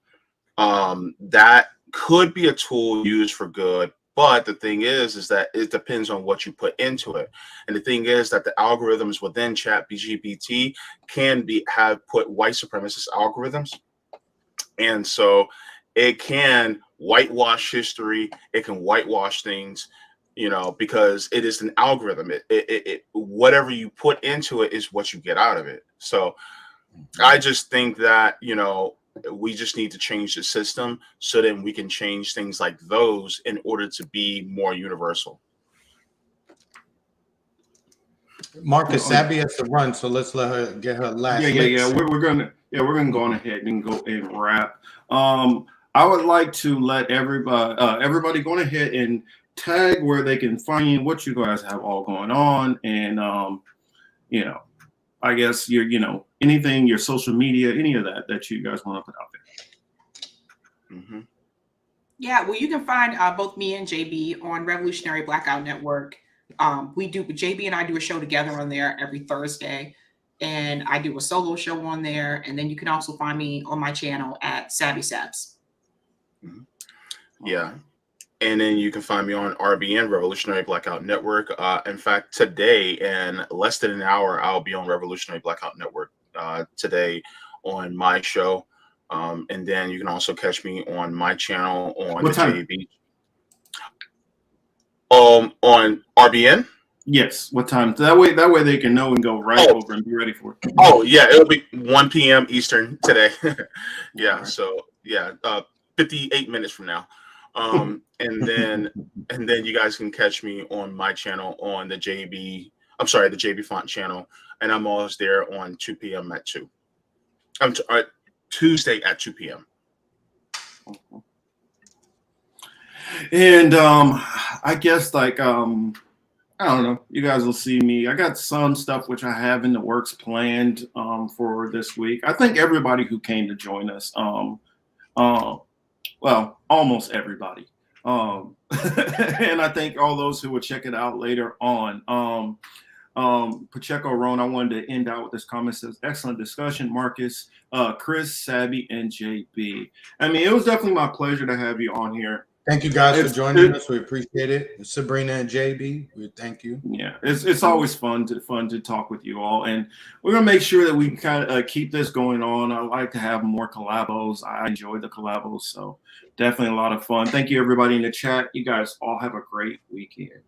that could be a tool used for good. But the thing is that it depends on what you put into it. And the thing is that the algorithms within ChatGPT can have put white supremacist algorithms. And so it can whitewash history. It can whitewash things, because it is an algorithm. It whatever you put into it is what you get out of it. So I just think that, we just need to change the system so then we can change things like those in order to be more universal.
Marcus, Sabby has to run, so let's let her get her last.
Yeah. We're gonna go on ahead and go and wrap. I would like to let everybody go on ahead and tag where they can find you, what you guys have all going on, and I guess anything, your social media, any of that you guys want to put out there.
Mm-hmm.
Yeah, well, you can find both me and JB on Revolutionary Blackout Network. JB and I do a show together on there every Thursday, and I do a solo show on there. And then you can also find me on my channel at Savvy Sabs.
Mm-hmm. Yeah. And then you can find me on RBN, Revolutionary Blackout Network. In fact, today, in less than an hour, I'll be on Revolutionary Blackout Network today on my show. And then you can also catch me on my channel on
what time?
JB. On RBN.
Yes. What time? That way they can know and go right over and be ready for it.
Oh yeah, it'll be 1 p.m. Eastern today. Yeah. Right. So yeah, 58 minutes from now. And then you guys can catch me on my channel on the JB Font channel, and I'm always there on 2 p.m. at 2. Tuesday at 2 p.m.
And I guess I don't know, you guys will see me. I got some stuff which I have in the works planned for this week. I thank everybody who came to join us. Well, almost everybody. And I thank all those who will check it out later on. Pacheco Roan, I wanted to end out with this comment. Says, excellent discussion, Marcus, Chris, Sabby, and JB. I mean, it was definitely my pleasure to have you on here.
Thank you guys for joining us. We appreciate it. Sabrina and JB, we thank you.
Yeah, it's always fun to talk with you all, and we're gonna make sure that we kind of keep this going on. I like to have more collabos. I enjoy the collabos, so definitely a lot of fun. Thank you everybody in the chat. You guys all have a great weekend.